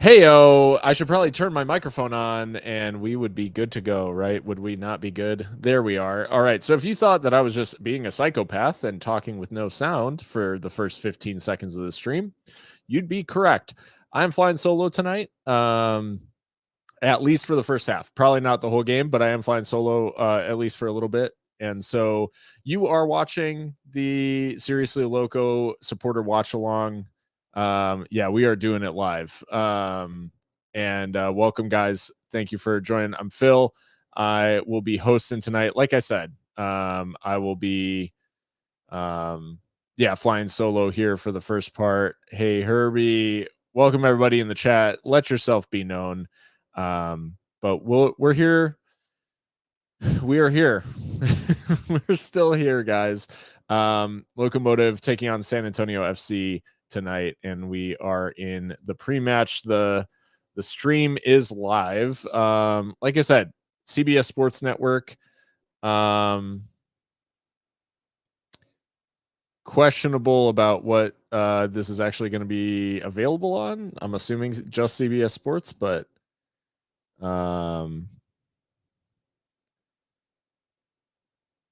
Heyo, I should probably turn my microphone on and we would be good to go, right? Would we not be good? There we are. All right. So if you thought that I was just being a psychopath and talking with no sound for the first 15 seconds of the stream, you'd be correct. I'm flying solo tonight. At least for the first half. Probably not the whole game, but I am flying solo at least for a little bit. And so you are watching the Seriously Loco supporter watch along. Yeah, we are doing it live. And welcome, guys. Thank you for joining. I'm Phil. I will be hosting tonight. Like I said, I will be, flying solo here for the first part. Hey, Herbie, welcome everybody in the chat. Let yourself be known. But we're here. We are here. We're still here, guys. Locomotive taking on San Antonio FC tonight, and we are in the pre-match. The stream is live. Like I said, CBS Sports Network. Questionable about what this is actually going to be available on. I'm assuming just CBS Sports, but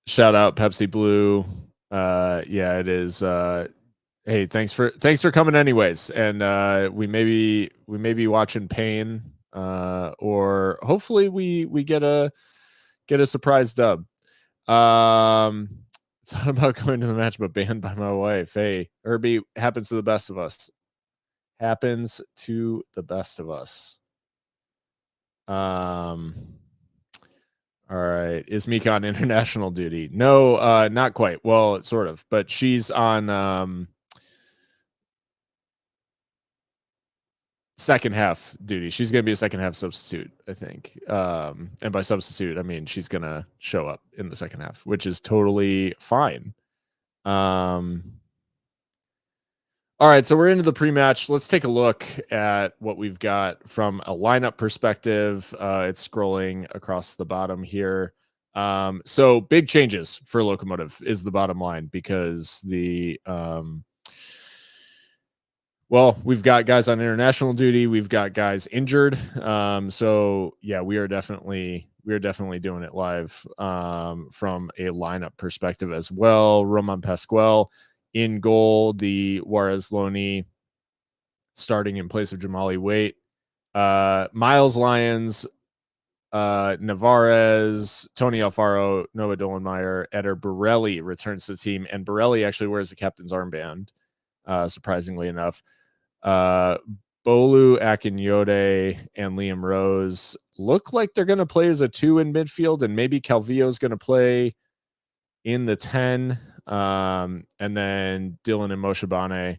shout out Pepsi Blue. Yeah, it is. Hey, thanks for coming anyways. And we may be watching Pain, or hopefully we get a surprise dub. Thought about going to the match, but banned by my wife. Hey, Herbie, happens to the best of us. Happens to the best of us. All right. Is Mika on international duty? No, not quite. Well, sort of, but she's on second half duty. She's going to be a second half substitute, I think. And by substitute, I mean she's going to show up in the second half, which is totally fine. All right, so we're into the pre-match. Let's take a look at what we've got from a lineup perspective. It's scrolling across the bottom here. So big changes for Locomotive is the bottom line, because we've got guys on international duty. We've got guys injured. So yeah, we are definitely doing it live from a lineup perspective as well. Roman Pascual in goal, the Juarez Loney starting in place of Jamali Waite. Miles Lyons, Navarez, Tony Alfaro, Noah Dolenmeyer, Eder Borelli returns to the team, and Borelli actually wears the captain's armband, surprisingly enough. Bolu Akinyode and Liam Rose look like they're going to play as a 2 in midfield, and maybe Calvillo's going to play in the 10. And then Dylan and Moshe Bane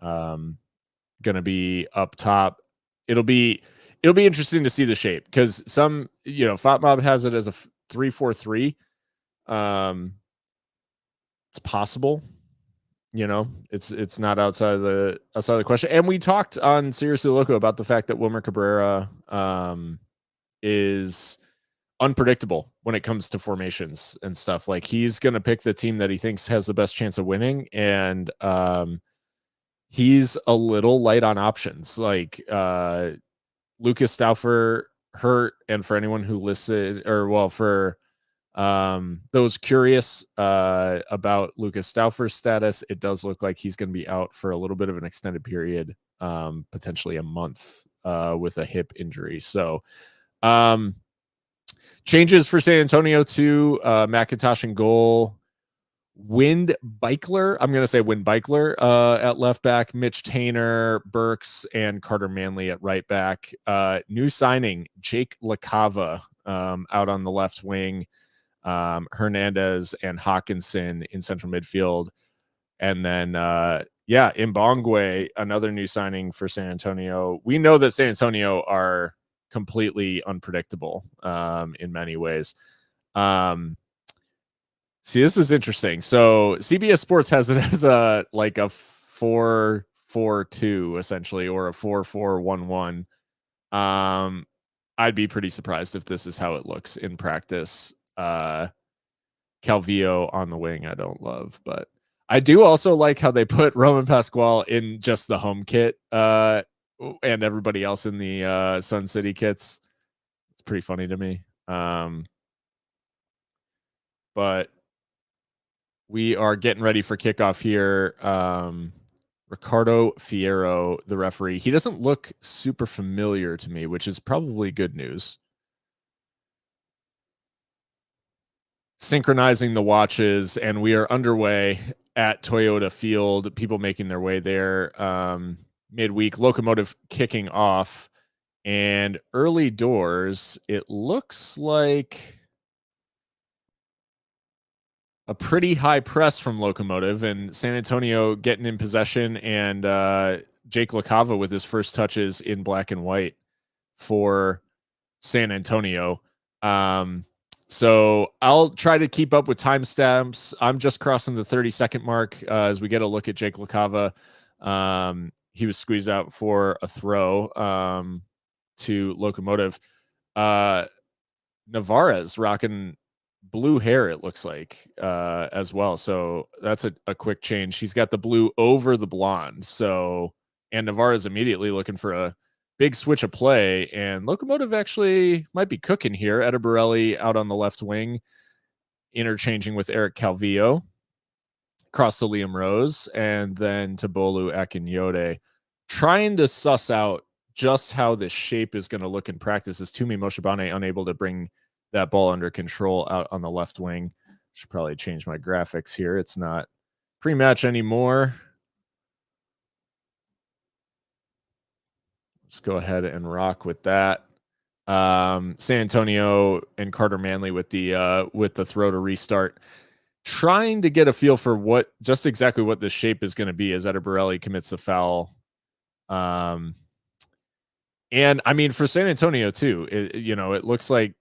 going to be up top. It'll be interesting to see the shape, because some, FotMob has it as a 3-4-3. It's possible. It's not outside of the question. And we talked on Seriously Loco about the fact that Wilmer Cabrera is unpredictable when it comes to formations and stuff. Like, he's going to pick the team that he thinks has the best chance of winning, and he's a little light on options. Like, Lucas Stauffer hurt, and for anyone who listened, for those curious about Lucas Stauffer's status, it does look like he's going to be out for a little bit of an extended period, potentially a month, with a hip injury. So changes for San Antonio to McIntosh in goal, Wind Beichler. I'm going to say Wind Beichler at left back, Mitch Tainer, Burks, and Carter Manley at right back. New signing, Jake LaCava, out on the left wing. Hernandez and Hawkinson in central midfield. And then, Mbongwe, another new signing for San Antonio. We know that San Antonio are completely unpredictable in many ways. See, this is interesting. So CBS Sports has it as a 4-4-2 essentially, or a 4-4-1-1. I'd be pretty surprised if this is how it looks in practice. Calvillo on the wing, I don't love, but I do also like how they put Roman Pascual in just the home kit and everybody else in the Sun City kits. It's pretty funny to me. But we are getting ready for kickoff here. Ricardo Fierro, the referee, he doesn't look super familiar to me, which is probably good news. Synchronizing the watches, and we are underway at Toyota Field. People making their way there. Midweek, Locomotive kicking off, and early doors, it looks like a pretty high press from Locomotive, and San Antonio getting in possession, and Jake LaCava with his first touches in black and white for San Antonio. So I'll try to keep up with timestamps. I'm just crossing the 30-second mark as we get a look at Jake LaCava. He was squeezed out for a throw to Locomotive. Navarez rocking blue hair, it looks like, as well. So that's a quick change. He's got the blue over the blonde. So, and Navarez immediately looking for a big switch of play. And Locomotive actually might be cooking here. Etta Borelli out on the left wing, interchanging with Eric Calvillo. Across to Liam Rose, and then to Bolu Akinyode. Trying to suss out just how this shape is going to look in practice. Is Tumi Moshibane unable to bring that ball under control out on the left wing? Should probably change my graphics here. It's not pre-match anymore. Let's go ahead and rock with that. San Antonio and Carter Manley with the throw to restart. Trying to get a feel for what just exactly what the shape is going to be as Etta Borelli commits the foul. And I mean, for San Antonio too, it looks like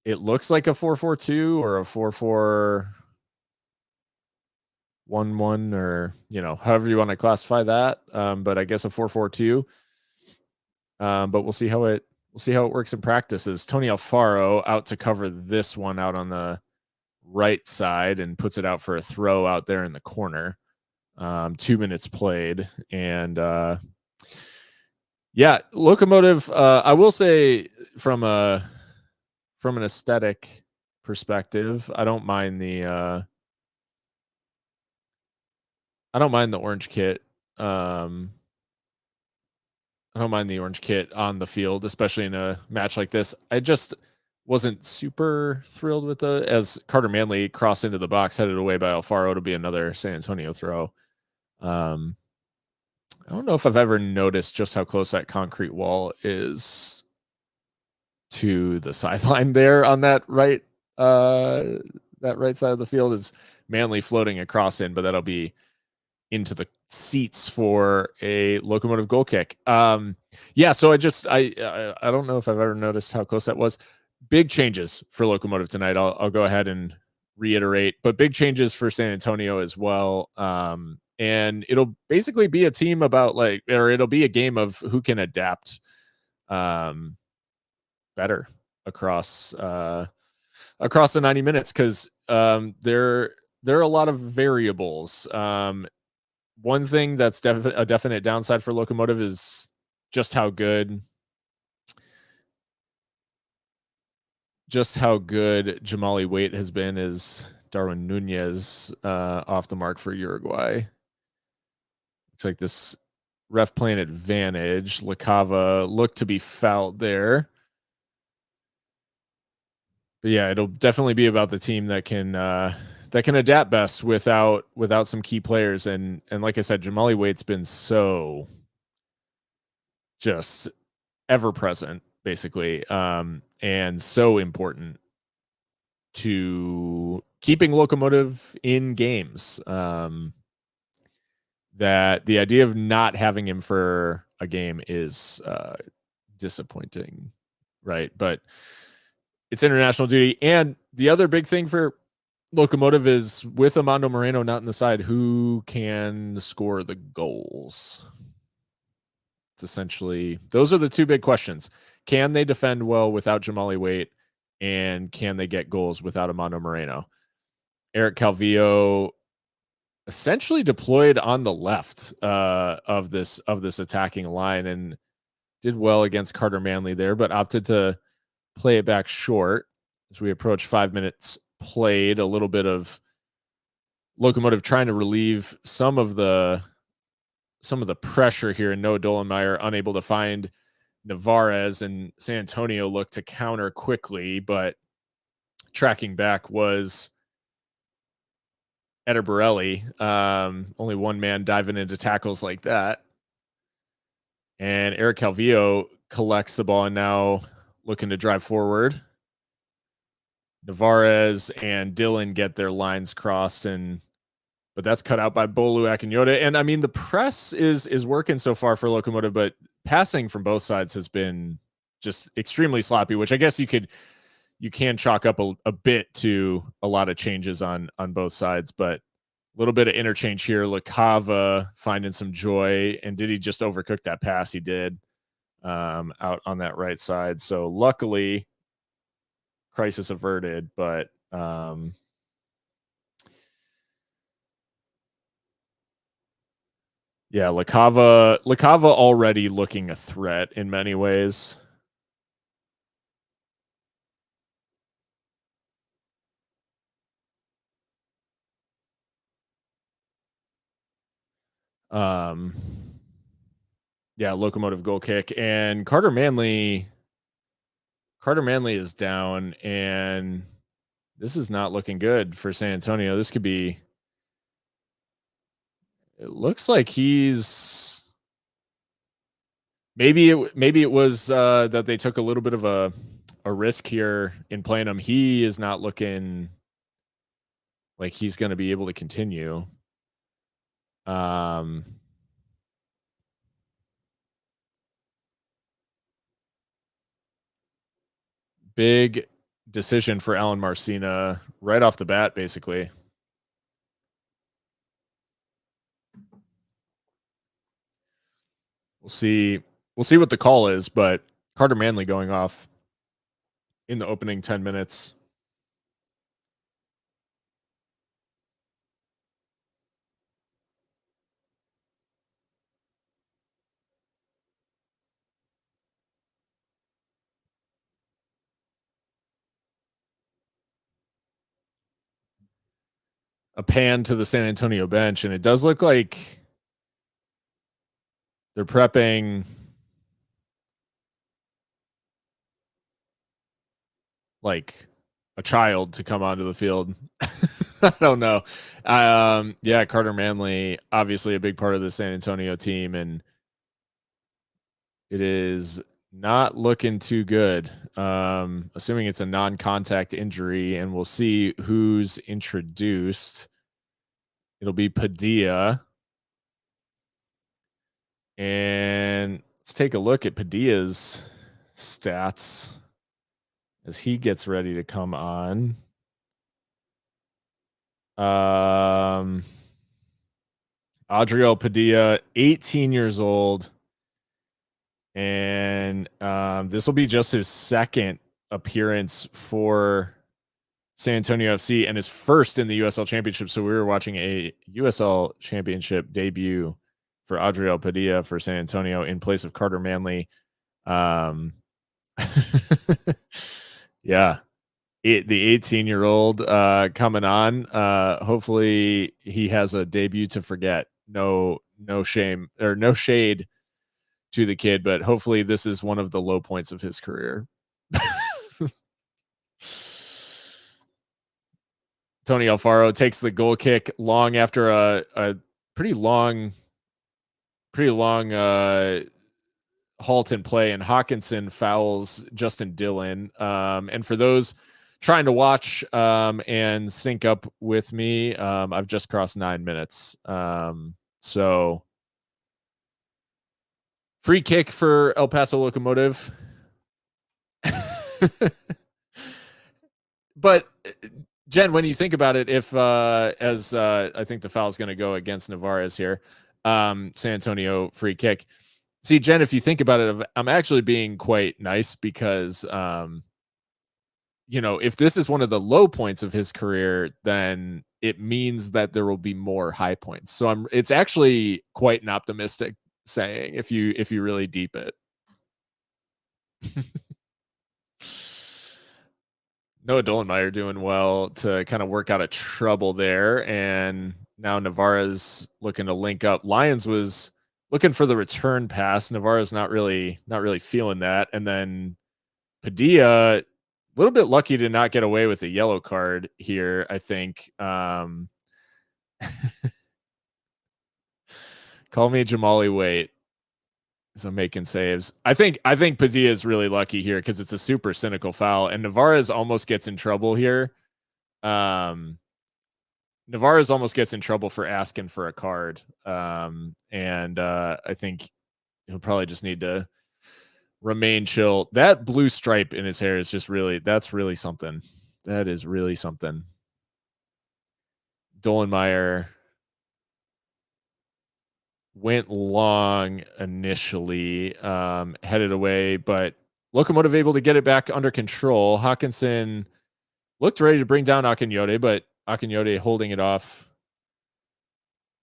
a 4-4-2 or a 4-4-1-1, or however you want to classify that. But I guess a 4-4-2. But we'll see how it works in practice. As Tony Alfaro out to cover this one out on the right side and puts it out for a throw out there in the corner. 2 minutes played, and Locomotive. I will say from an aesthetic perspective, I don't mind the orange kit. I don't mind the orange kit on the field, especially in a match like this. I just wasn't super thrilled with as Carter Manley crossed into the box, headed away by Alfaro to be another San Antonio throw. I don't know if I've ever noticed just how close that concrete wall is to the sideline there on that right side of the field. Is Manley floating across in, but that'll be into the seats for a Locomotive goal kick. So I don't know if I've ever noticed how close that was. Big changes for Locomotive tonight. I'll go ahead and reiterate, but big changes for San Antonio as well. And it'll basically be a team it'll be a game of who can adapt better across the 90 minutes, because there are a lot of variables. One thing that's a definite downside for Locomotive is just how good Jamali Waite has been as Darwin Nunez off the mark for Uruguay. Looks like this ref playing advantage. LaCava looked to be fouled there. But yeah, it'll definitely be about the team that can adapt best without some key players. And like I said, Jamali Waite's been so just ever present, basically, and so important to keeping Locomotive in games. That the idea of not having him for a game is disappointing, right? But it's international duty. And the other big thing for Locomotive is, with Amando Moreno not in the side, who can score the goals? It's essentially, those are the two big questions. Can they defend well without Jamali Waite? And can they get goals without Amando Moreno? Eric Calvillo essentially deployed on the left of this attacking line and did well against Carter Manley there, but opted to play it back short as we approach 5 minutes played. A little bit of Locomotive trying to relieve some of the pressure here, and Noah Dolenmeyer unable to find Navarez, and San Antonio looked to counter quickly, but tracking back was Eder Borelli. Only one man diving into tackles like that. And Eric Calvillo collects the ball and now looking to drive forward. Navarez and Dylan get their lines crossed, but that's cut out by Bolu Akinyote. And I mean, the press is working so far for Locomotive, but passing from both sides has been just extremely sloppy, which I guess you can chalk up a bit to a lot of changes on both sides, but a little bit of interchange here. LaCava finding some joy, and did he just overcook that pass? He did, out on that right side. So luckily, crisis averted, but yeah, LaCava already looking a threat in many ways. Yeah, Locomotive goal kick, and Carter Manley is down, and this is not looking good for San Antonio. This could be, it looks like he's maybe it was that they took a little bit of a risk here in playing him. He is not looking like he's going to be able to continue. Big decision for Alan Marcina right off the bat, basically. We'll see what the call is, but Carter Manley going off in the opening 10 minutes. A pan to the San Antonio bench, and it does look like they're prepping like a child to come onto the field. I don't know. Yeah, Carter Manley, obviously a big part of the San Antonio team, and it is not looking too good. Assuming it's a non-contact injury, and we'll see who's introduced. It'll be Padilla. And let's take a look at Padilla's stats as he gets ready to come on. Adriel Padilla, 18 years old. And this will be just his second appearance for San Antonio FC and his first in the USL Championship. So we were watching a USL Championship debut for Adriel Padilla for San Antonio in place of Carter Manley. Yeah, the 18-year-old coming on. Hopefully he has a debut to forget. No shame or no shade to the kid, but hopefully this is one of the low points of his career. Tony Alfaro takes the goal kick long after a pretty long halt in play, and Hawkinson fouls Justin Dillon. And for those trying to watch and sync up with me, I've just crossed 9 minutes. So free kick for El Paso Locomotive. But Jen, when you think about it, if as I think the foul is going to go against Navarez here, San Antonio free kick. See, Jen, if you think about it, I'm actually being quite nice because if this is one of the low points of his career, then it means that there will be more high points. So it's actually quite an optimistic saying if you really deep it. Noah Dollenmeyer doing well to kind of work out of trouble there. And now Navarra's looking to link up. Lyons was looking for the return pass. Navarra's not really feeling that. And then Padilla, a little bit lucky to not get away with a yellow card here, I think. Call me Jamali Waite. So making saves. I think Padilla is really lucky here because it's a super cynical foul, and Navarez almost gets in trouble here. Um, Navarez almost gets in trouble for asking for a card, and I think he'll probably just need to remain chill. That blue stripe in his hair is just that's really something. That is really something. Dollenmeyer went long initially, headed away, but Locomotive able to get it back under control. Hawkinson looked ready to bring down Akinyote, but Akinyote holding it off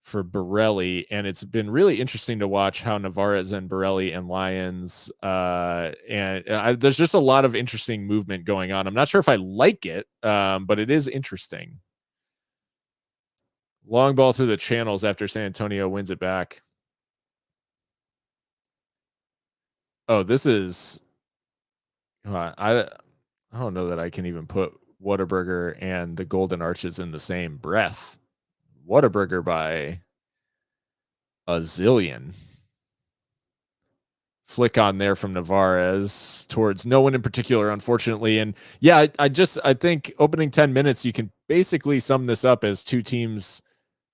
for Borelli. And it's been really interesting to watch how Navarez and Borelli and Lyons, there's just a lot of interesting movement going on. I'm not sure if I like it, but it is interesting. Long ball through the channels after San Antonio wins it back. Oh, this is I don't know that I can even put Whataburger and the Golden Arches in the same breath. Whataburger by a zillion. Flick on there from Navarez towards no one in particular, unfortunately. And yeah, I think opening 10 minutes, you can basically sum this up as two teams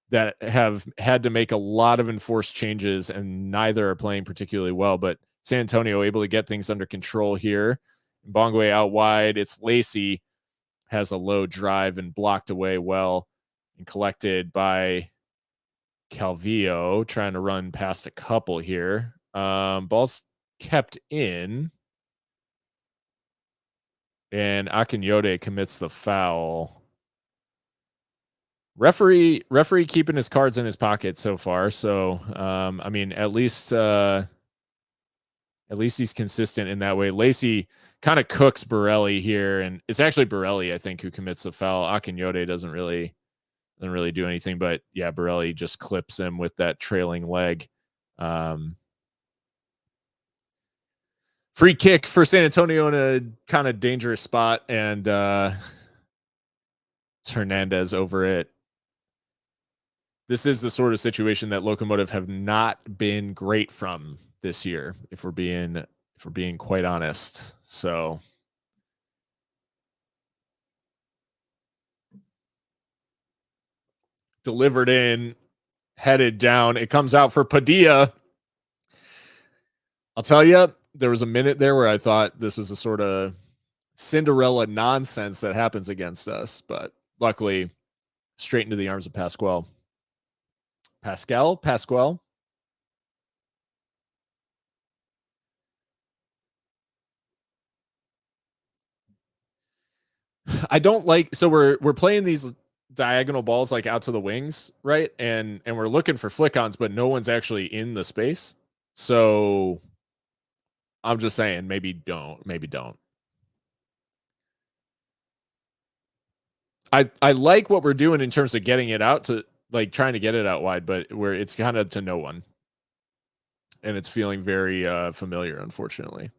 that have had to make a lot of enforced changes, and neither are playing particularly well. But San Antonio able to get things under control here. Bongwe out wide. It's Lacey has a low drive and blocked away well and collected by Calvillo, trying to run past a couple here. Ball's kept in, and Akinyote commits the foul. Referee keeping his cards in his pocket so far. So I mean, at least he's consistent in that way. Lacey kind of cooks Borelli here, and it's actually Borelli, I think, who commits the foul. Akinyote doesn't really do anything, but yeah, Borelli just clips him with that trailing leg. Free kick for San Antonio in a kind of dangerous spot, and it's Hernandez over it. This is the sort of situation that Locomotive have not been great from this year, if we're being quite honest. So delivered in, headed down. It comes out for Padilla. I'll tell you, there was a minute there where I thought this was a sort of Cinderella nonsense that happens against us, but luckily, straight into the arms of Pasquale. Pasquale. I don't like, so we're playing these diagonal balls like out to the wings, right? And we're looking for flick-ons, but no one's actually in the space. So I'm just saying, maybe don't. I like what we're doing in terms of getting it out to, like, trying to get it out wide, but where it's kind of to no one. And it's feeling very familiar, unfortunately.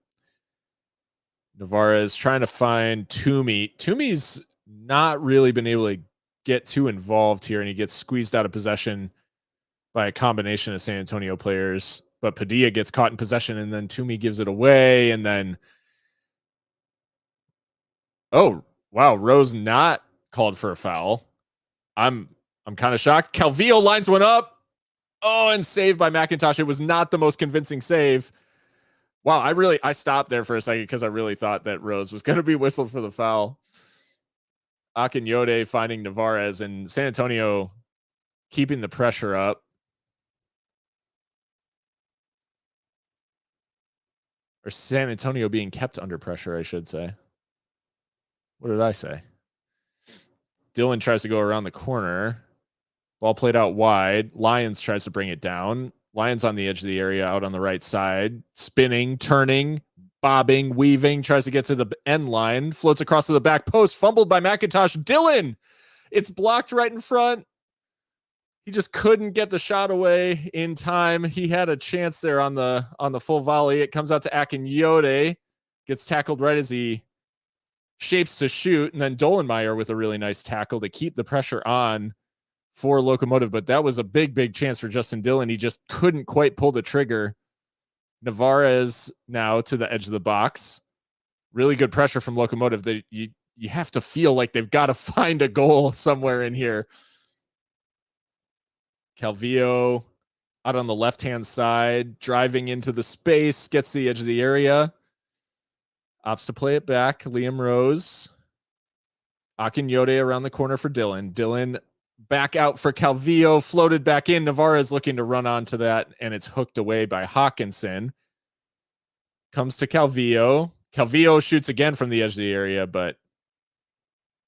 Navarez trying to find Toomey. Toomey's not really been able to get too involved here, and he gets squeezed out of possession by a combination of San Antonio players. But Padilla gets caught in possession, and then Toomey gives it away, and then oh wow, Rose not called for a foul. I'm kind of shocked. Calvillo lines one up. Oh, and saved by McIntosh. It was not the most convincing save. Wow, I stopped there for a second because I really thought that Rose was going to be whistled for the foul. Akinyote finding Navarez, and San Antonio keeping the pressure up. Or San Antonio being kept under pressure, I should say. What did I say? Dylan tries to go around the corner. Ball played out wide. Lyons tries to bring it down. Lyons on the edge of the area out on the right side. Spinning, turning, bobbing, weaving. Tries to get to the end line. Floats across to the back post. Fumbled by McIntosh. Dylan! It's blocked right in front. He just couldn't get the shot away in time. He had a chance there on the full volley. It comes out to Akinyode. Gets tackled right as he shapes to shoot. And then Dolenmeyer with a really nice tackle to keep the pressure on for Locomotive. But that was a big, big chance for Justin Dillon. He just couldn't quite pull the trigger. Navarez now to the edge of the box. Really good pressure from Locomotive. You have to feel like they've got to find a goal somewhere in here. Calvillo out on the left-hand side, driving into the space, gets to the edge of the area. Opts to play it back. Liam Rose. Akinyode around the corner for Dylan. Dylan back out for Calvillo, floated back in. Navarez looking to run onto that, and it's hooked away by Hawkinson. Comes to Calvillo. Calvillo shoots again from the edge of the area, but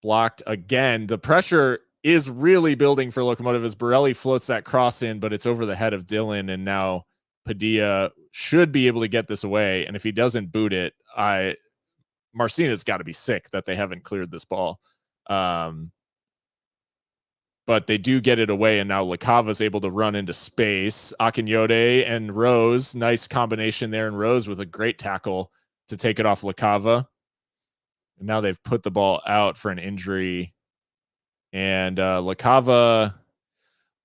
blocked again. The pressure is really building for Locomotive as Borelli floats that cross in, but it's over the head of Dylan, and now Padilla should be able to get this away. And if he doesn't boot it, Marcina's got to be sick that they haven't cleared this ball. But they do get it away, and now LaCava's able to run into space. Akinyode and Rose, nice combination there, and Rose with a great tackle to take it off LaCava. And now they've put the ball out for an injury. And LaCava,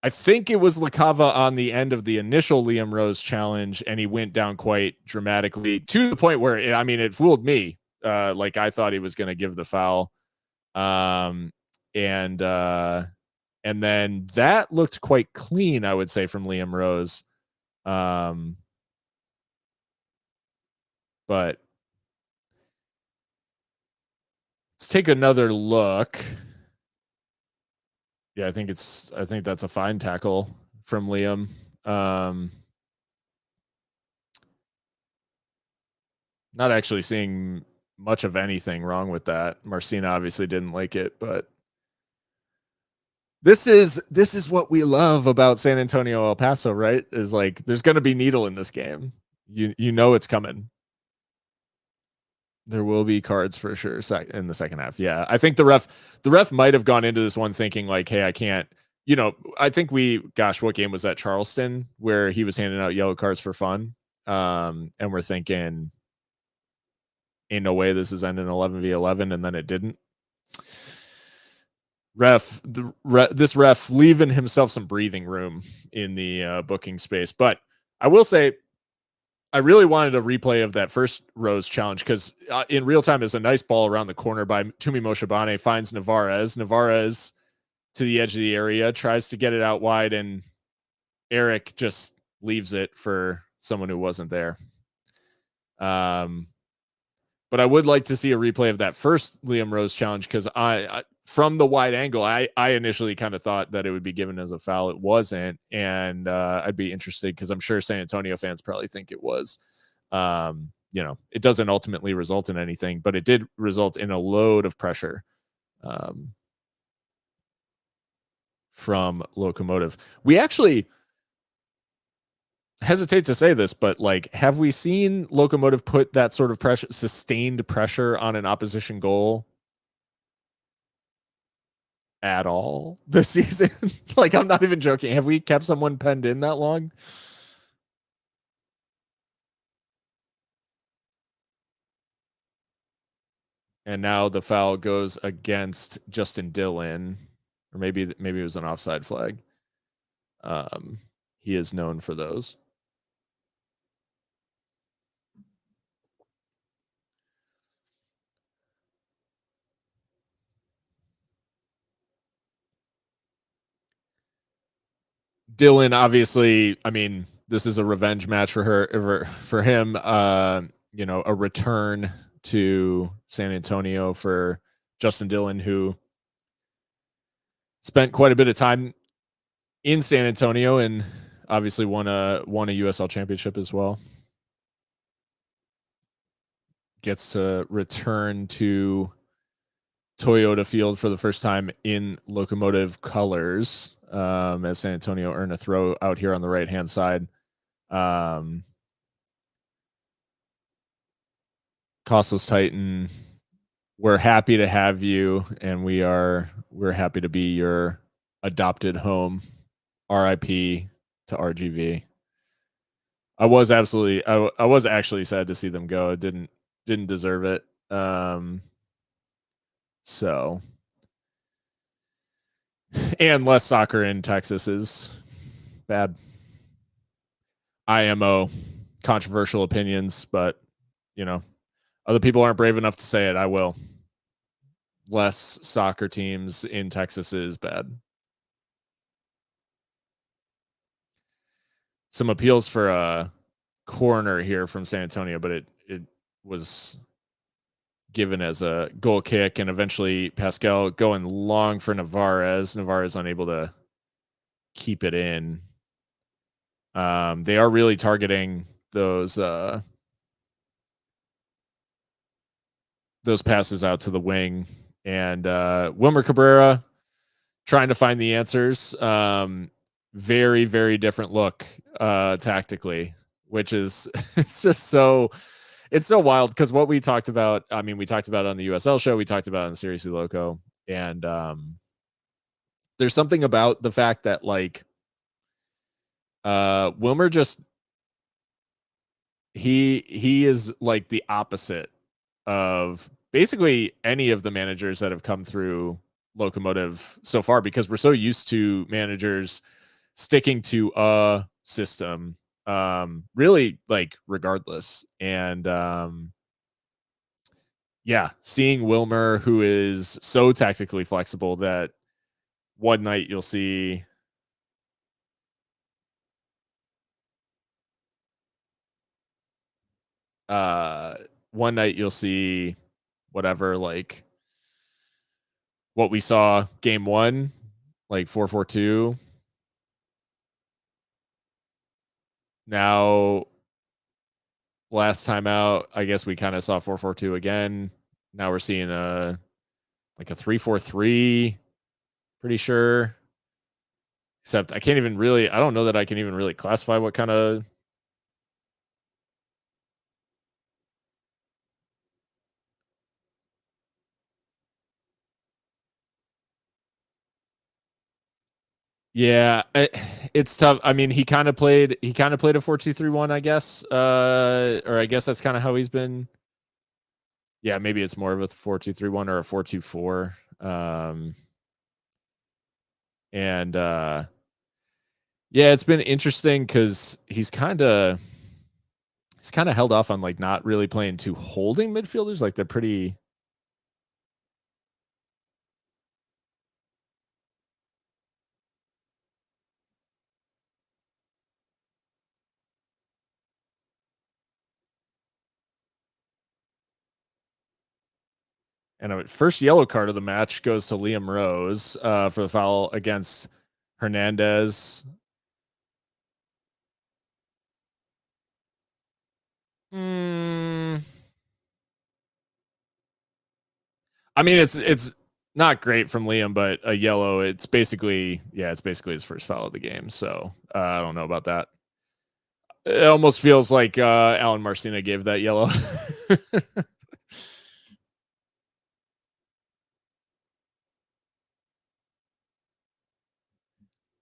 I think it was LaCava on the end of the initial Liam Rose challenge, and he went down quite dramatically to the point where, it fooled me. Like I thought he was going to give the foul. And then that looked quite clean, I would say, from Liam Rose. But let's take another look. Yeah, I think that's a fine tackle from Liam. Not actually seeing much of anything wrong with that. Marcina obviously didn't like it, but this is what we love about San Antonio El Paso, right? Is like there's going to be needle in this game. You know it's coming. There will be cards for sure in the second half. Yeah, I think the ref might have gone into this one thinking like, hey, I can't. I think what game was that? Charleston, where he was handing out yellow cards for fun, and we're thinking, ain't no way this is ending 11v11, and then it didn't. This ref leaving himself some breathing room in the booking space. But I will say, I really wanted a replay of that first Rose challenge because in real time, there's a nice ball around the corner by Tumi Moshabane, finds Navarez. Navarez to the edge of the area, tries to get it out wide, and Eric just leaves it for someone who wasn't there. But I would like to see a replay of that first Liam Rose challenge because I from the wide angle, I initially kind of thought that it would be given as a foul. It wasn't, and I'd be interested because I'm sure San Antonio fans probably think it was. It doesn't ultimately result in anything, but it did result in a load of pressure from Locomotive. We actually hesitate to say this, but like, have we seen Locomotive put that sort of pressure, sustained pressure on an opposition goal at all this season? Like, I'm not even joking. Have we kept someone penned in that long? And now the foul goes against Justin Dillon, or maybe it was an offside flag. He is known for those. Dillon, obviously, this is a revenge match for him. A return to San Antonio for Justin Dillon, who spent quite a bit of time in San Antonio and obviously won a USL championship as well. Gets to return to Toyota Field for the first time in Locomotive colors, as San Antonio earned a throw out here on the right-hand side. Costless Titan, we're happy to have you, and we're happy to be your adopted home. RIP to RGV. I was actually sad to see them go. It didn't deserve it. So, and less soccer in Texas is bad. IMO, controversial opinions, but you know, other people aren't brave enough to say it. I will. Less soccer teams in Texas is bad. Some appeals for a corner here from San Antonio, but it was given as a goal kick, and eventually Pascal going long for Navarez. Navarez unable to keep it in. They are really targeting those passes out to the wing, and Wilmer Cabrera trying to find the answers. Very, very different look tactically, which is it's just so it's so wild because what we talked about, I mean, we talked about on the USL show, we talked about on Seriously Loco, and there's something about the fact that like Wilmer just he is like the opposite of basically any of the managers that have come through Locomotive so far, because we're so used to managers sticking to a system really like regardless. And yeah, seeing Wilmer, who is so tactically flexible that one night you'll see one night you'll see whatever, like what we saw game 1, like 4-4-2. Now last time out, I guess we kind of saw 4-4-2 again. Now we're seeing a 3-4-3, pretty sure. Except I don't know that I can even really classify what kind of. Yeah, it's tough. I mean, he kind of played a 4-2-3-1, I guess. Or I guess that's kind of how he's been. Yeah, maybe it's more of a 4-2-3-1 or a 4-2-4. And yeah, it's been interesting because he's kind of held off on like not really playing two holding midfielders. Like they're pretty. And a first yellow card of the match goes to Liam Rose for the foul against Hernandez. I mean, it's not great from Liam, but a yellow. It's basically his first foul of the game. So I don't know about that. It almost feels like Alan Marcina gave that yellow.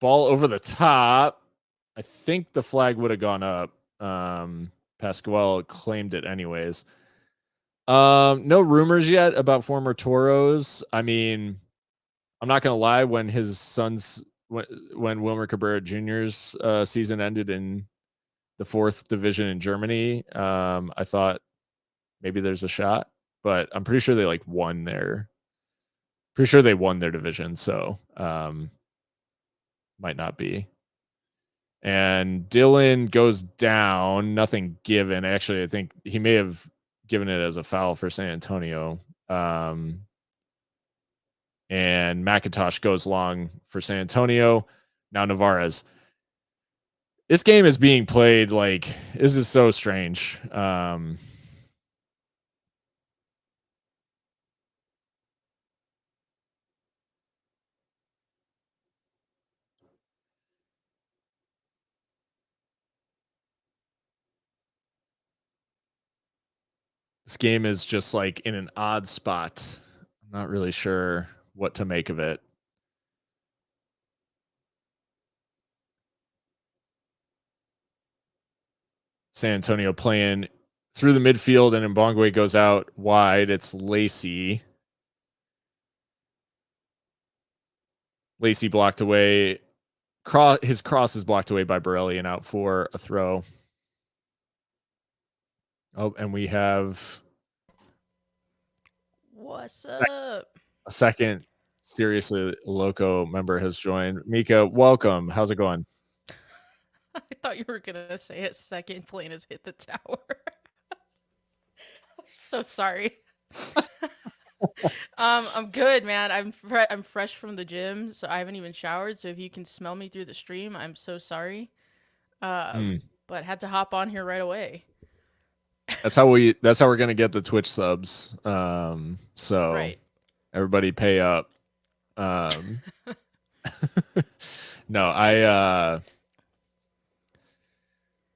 Ball over the top. I think the flag would have gone up. Pascual claimed it anyways. No rumors yet about former Toros. I mean, I'm not gonna lie. When his son's when Wilmer Cabrera Jr.'s season ended in the 4th division in Germany, I thought maybe there's a shot, but I'm pretty sure they like won their. Pretty sure they won their division, so might not be. And Dylan goes down, nothing given. Actually, I think he may have given it as a foul for San Antonio. And McIntosh goes long for San Antonio. Now Navarez. This game is being played like this is so strange. This game is just like in an odd spot. I'm not really sure what to make of it. San Antonio playing through the midfield, and Mbongwe goes out wide. It's Lacey. Lacey blocked away. His cross is blocked away by Borelli and out for a throw. Oh, and we have What's up? a second Seriously Loco member has joined. Mika, welcome. How's it going? I thought you were gonna say a second plane has hit the tower. I'm so sorry. I'm good, man. I'm fresh from the gym, so I haven't even showered. So if you can smell me through the stream, I'm so sorry. But had to hop on here right away. That's how we're gonna get the Twitch subs. So Right. everybody pay up. No,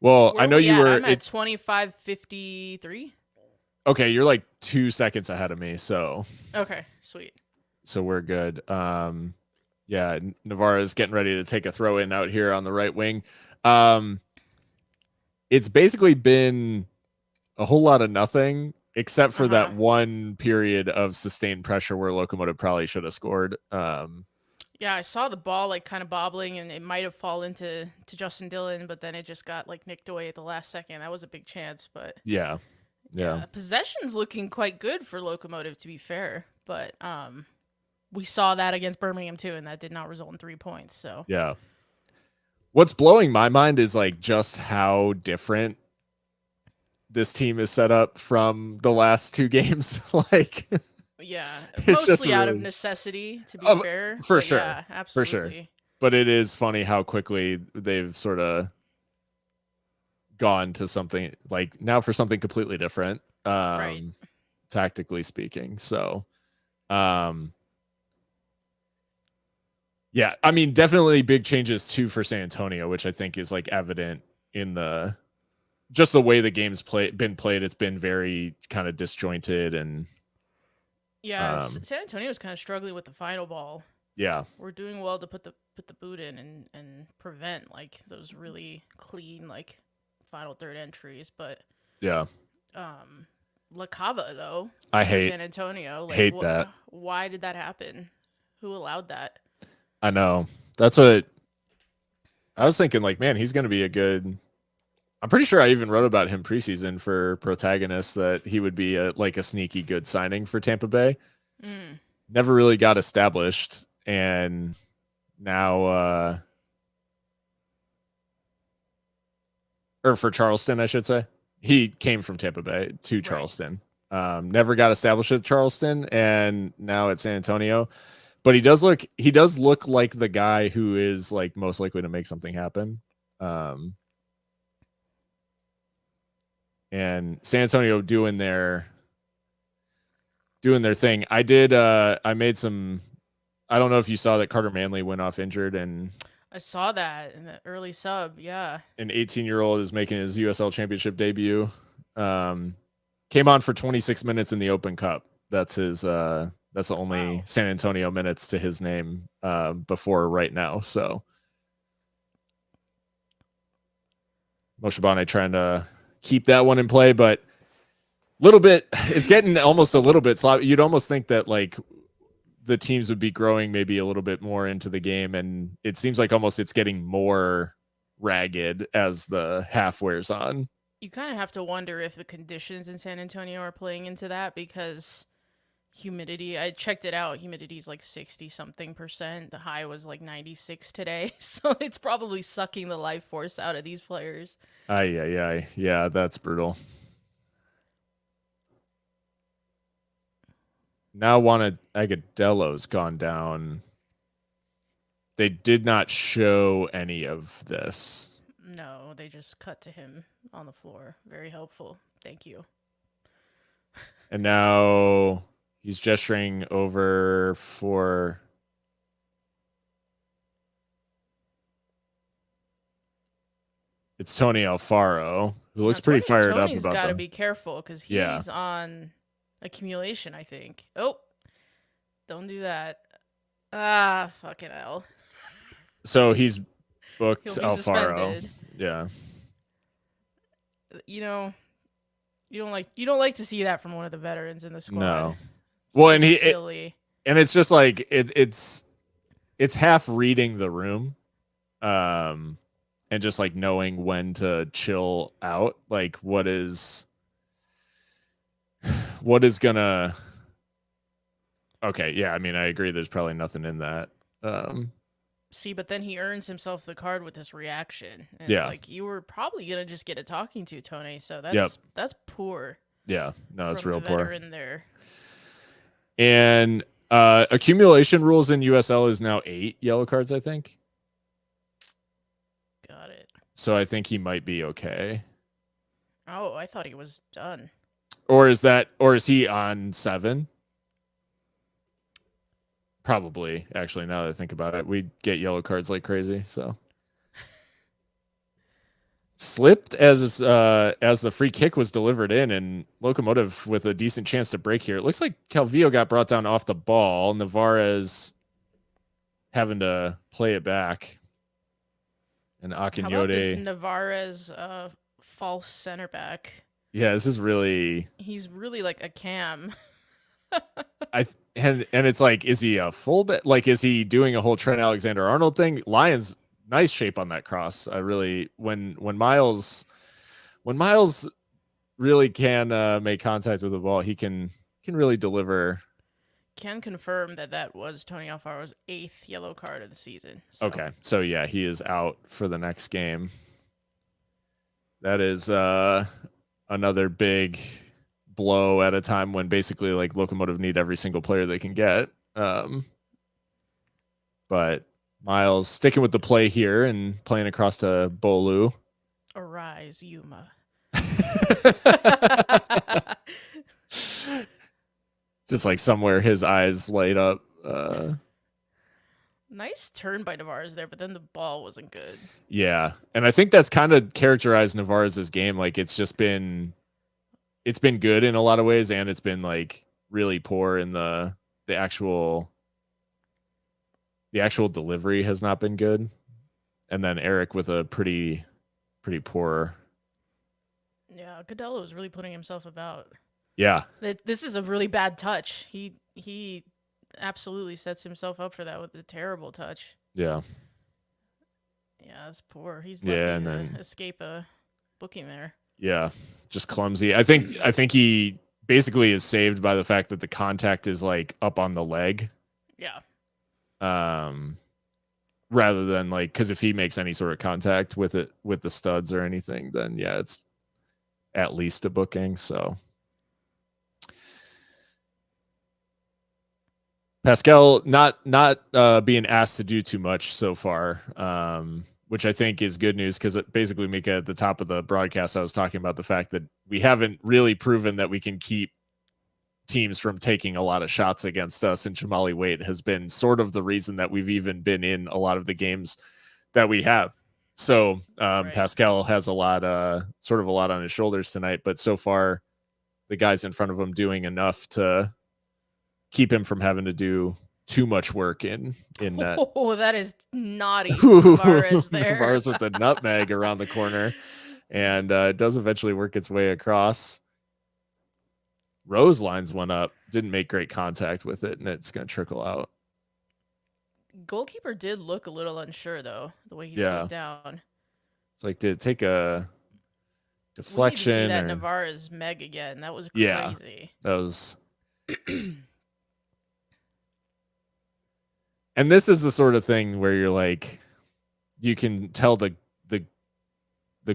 well, Where I know we you at? were. I'm at 25:53. Okay, you're like 2 seconds ahead of me, so Okay, sweet. So we're good. Yeah, Navarra is getting ready to take a throw in out here on the right wing. It's basically been a whole lot of nothing except for that one period of sustained pressure where Locomotive probably should have scored. Yeah, I saw the ball like kind of bobbling, and it might have fallen to Justin Dillon, but then it just got like nicked away at the last second. That was a big chance, but yeah. Possession's looking quite good for Locomotive, to be fair, but we saw that against Birmingham too, and that did not result in 3 points. So yeah. What's blowing my mind is like just how different this team is set up from the last two games. Like, yeah, it's mostly out of necessity, to be fair. For sure. Yeah, absolutely. For sure. But it is funny how quickly they've sort of gone to something like now for something completely different, right. tactically speaking. So, yeah, I mean, definitely big changes too for San Antonio, which I think is like evident in the just the way the game's been played. It's been very kind of disjointed and San Antonio's kind of struggling with the final ball. Yeah, we're doing well to put the boot in and prevent like those really clean like final third entries, but yeah. La Cava though, I hate San Antonio. Like, hate that. Why did that happen? Who allowed that? I know. That's what I was thinking. Like, man, he's going to be a good. I'm pretty sure I even wrote about him preseason for Protagonist that he would be like a sneaky good signing for Tampa Bay. Never really got established, and now, or for Charleston, I should say. He came from Tampa Bay to Charleston. Right. Never got established at Charleston, and now at San Antonio. But he does look like the guy who is like most likely to make something happen. And San Antonio doing their thing. I made some. I don't know if you saw that Carter Manley went off injured, and I saw that in the early sub. Yeah, an 18-year-old is making his USL championship debut. Came on for 26 minutes in the Open Cup. That's his. That's the only San Antonio minutes to his name before right now. So Moshe Bane trying to keep that one in play, but little bit, it's getting almost a little bit sloppy. You'd almost think that like the teams would be growing maybe a little bit more into the game, and it seems like almost it's getting more ragged as the half wears on. You kind of have to wonder if the conditions in San Antonio are playing into that, because humidity, I checked it out, humidity is like 60 something percent. The high was like 96 today, so it's probably sucking the life force out of these players. Yeah, that's brutal. Now Juan Agadello's gone down. They did not show any of this. No, they just cut to him on the floor. Very helpful. Thank you. And now he's gesturing over for It's Tony Alfaro, who looks Now, pretty fired up Tony's about got to them. be careful because he's on accumulation, I think. Oh, don't do that. Ah, fucking hell. So he's booked He'll be Alfaro. suspended. Yeah. You know, you don't like to see that from one of the veterans in the squad. No. Well, and silly. And it's just like it's half reading the room, and just like knowing when to chill out. Like what is gonna. Okay, yeah. I mean, I agree. There's probably nothing in that. See, but then he earns himself the card with this reaction. And Yeah. It's like you were probably gonna just get a talking to, Tony. So that's poor. Yeah. No, it's from real the poor. veteran there. And accumulation rules in USL is now 8 yellow cards, I think. Got it. So I think he might be okay. Oh, I thought he was done. Or is he on 7? Probably, actually, now that I think about it. We get yellow cards like crazy, so. Slipped as the free kick was delivered in, and Locomotive with a decent chance to break here. It looks like Calvillo got brought down off the ball. Navarez having to play it back. And How about this Akinyode. Navarez false center back? Yeah, this is really. He's really like a cam. And it's like, is he a fullback? Like, is he doing a whole Trent Alexander-Arnold thing? Lions, nice shape on that cross. I really when Miles really can make contact with the ball, he can really deliver. Can confirm that was Tony Alfaro's 8th yellow card of the season. So. Okay, so yeah, he is out for the next game. That is another big blow at a time when basically like Locomotive need every single player they can get. But Miles sticking with the play here and playing across to Bolu. Arise, Yuma. Just like somewhere his eyes light up. Nice turn by Navarez there, but then the ball wasn't good. Yeah, and I think that's kind of characterized Navarez's game. Like it's been good in a lot of ways, and it's been like really poor in the actual delivery has not been good. And then Eric with a pretty poor. Yeah, Godello is really putting himself about. Yeah. This is a really bad touch. He absolutely sets himself up for that with a terrible touch. Yeah. Yeah, that's poor. He's lucky and to then escape a booking there. Yeah, just clumsy. I think he basically is saved by the fact that the contact is like up on the leg. Yeah. Rather than like, because if he makes any sort of contact with the studs or anything, then yeah, it's at least a booking. So Pascal not being asked to do too much so far, which I think is good news because basically, Mika, at the top of the broadcast, I was talking about the fact that we haven't really proven that we can keep teams from taking a lot of shots against us, and Jamali Waite has been sort of the reason that we've even been in a lot of the games that we have. So right. Pascal has a lot on his shoulders tonight, but so far the guys in front of him doing enough to keep him from having to do too much work in net. Oh, that is naughty. Navarez there. Navarez with the nutmeg around the corner, and it does eventually work its way across. Rose lines one up, didn't make great contact with it, and it's going to trickle out. Goalkeeper did look a little unsure, though, the way he slipped down. It's like, did it take a deflection? We need to see that Navarez meg again. That was crazy. Yeah, that was... And this is the sort of thing where you're like, you can tell the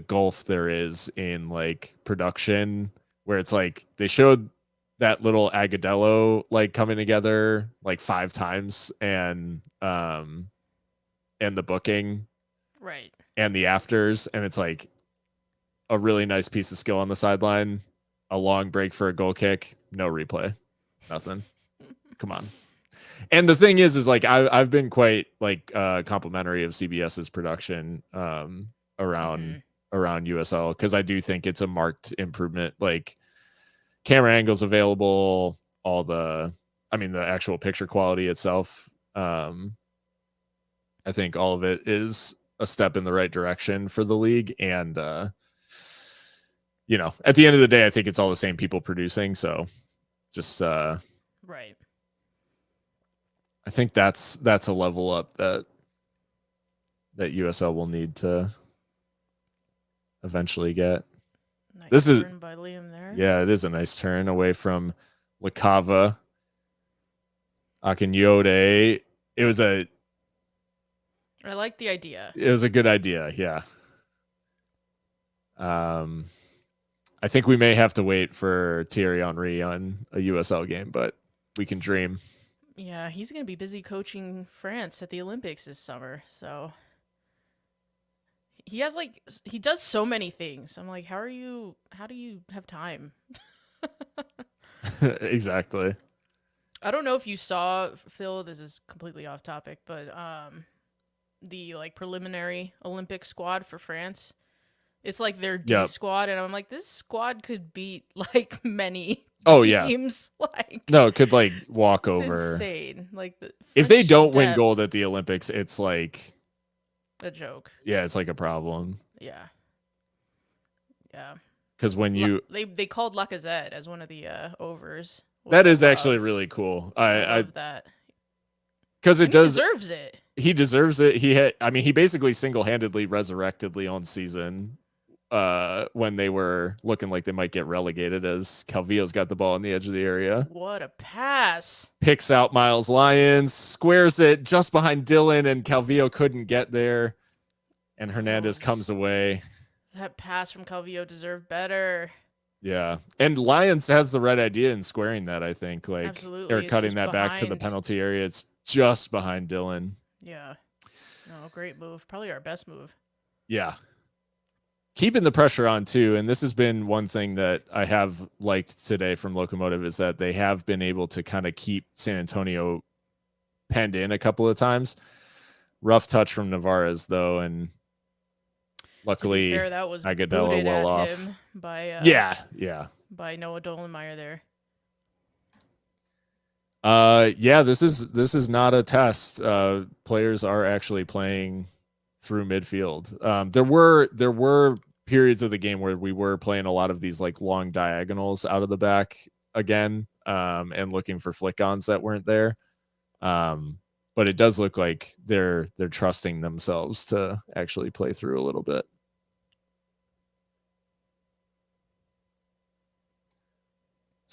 gulf there is in like production, where it's like they showed that little Agudelo like coming together like 5 times, and the booking, right, and the afters, and it's like a really nice piece of skill on the sideline, a long break for a goal kick, no replay, nothing. Come on. And the thing is like I've been quite like complimentary of CBS's production around around USL, because I do think it's a marked improvement. Like camera angles available, the actual picture quality itself. I think all of it is a step in the right direction for the league. And, at the end of the day, I think it's all the same people producing. So just, right. I think that's a level up that USL will need to eventually get. Nice This is turn by Liam there. Yeah, it is a nice turn away from Lakava. Akinyode. I like the idea. It was a good idea, yeah. I think we may have to wait for Thierry Henry on a USL game, but we can dream. Yeah, he's going to be busy coaching France at the Olympics this summer, so he does so many things. I'm like, how do you have time? Exactly. I don't know if you saw, Phil, this is completely off topic, but the preliminary Olympic squad for France. It's like their D squad, and I'm like, this squad could beat many teams. No, it could walk over. Insane. If they don't win gold at the Olympics, it's like a joke. Yeah, it's like a problem. Yeah. Yeah. Because when they called Lacazette as one of the overs. That is actually really cool. I love that. Because he deserves it. He deserves it. He basically single-handedly resurrected Lyon's season when they were looking like they might get relegated, as Calvillo's got the ball on the edge of the area. What a pass. Picks out Miles Lyons, squares it just behind Dylan, and Calvillo couldn't get there. And Hernandez comes away. That pass from Calvillo deserved better. Yeah. And Lyons has the right idea in squaring that, I think. Absolutely. Or cutting that back to the penalty area. It's just behind Dylan. Yeah. No, great move. Probably our best move. Yeah. Keeping the pressure on, too. And this has been one thing that I have liked today from Locomotive, is that they have been able to kind of keep San Antonio penned in a couple of times. Rough touch from Navarez, though, and luckily that was Agudelo well off. Him by by Noah Dolenmeyer there. This is not a test. Players are actually playing through midfield. There were periods of the game where we were playing a lot of these long diagonals out of the back again, and looking for flick-ons that weren't there. But it does look like they're trusting themselves to actually play through a little bit.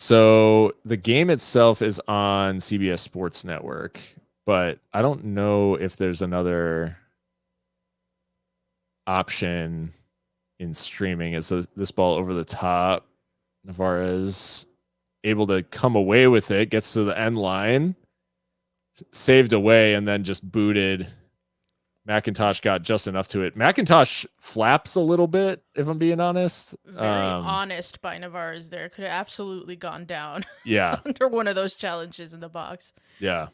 So the game itself is on CBS Sports Network, but I don't know if there's another option in streaming. Is this ball over the top? Navarez able to come away with it, gets to the end line, saved away, and then just booted. McIntosh got just enough to it. McIntosh flaps a little bit, if I'm being honest. Very honest by Navarez there. Could have absolutely gone down. Yeah. Under one of those challenges in the box. Yeah.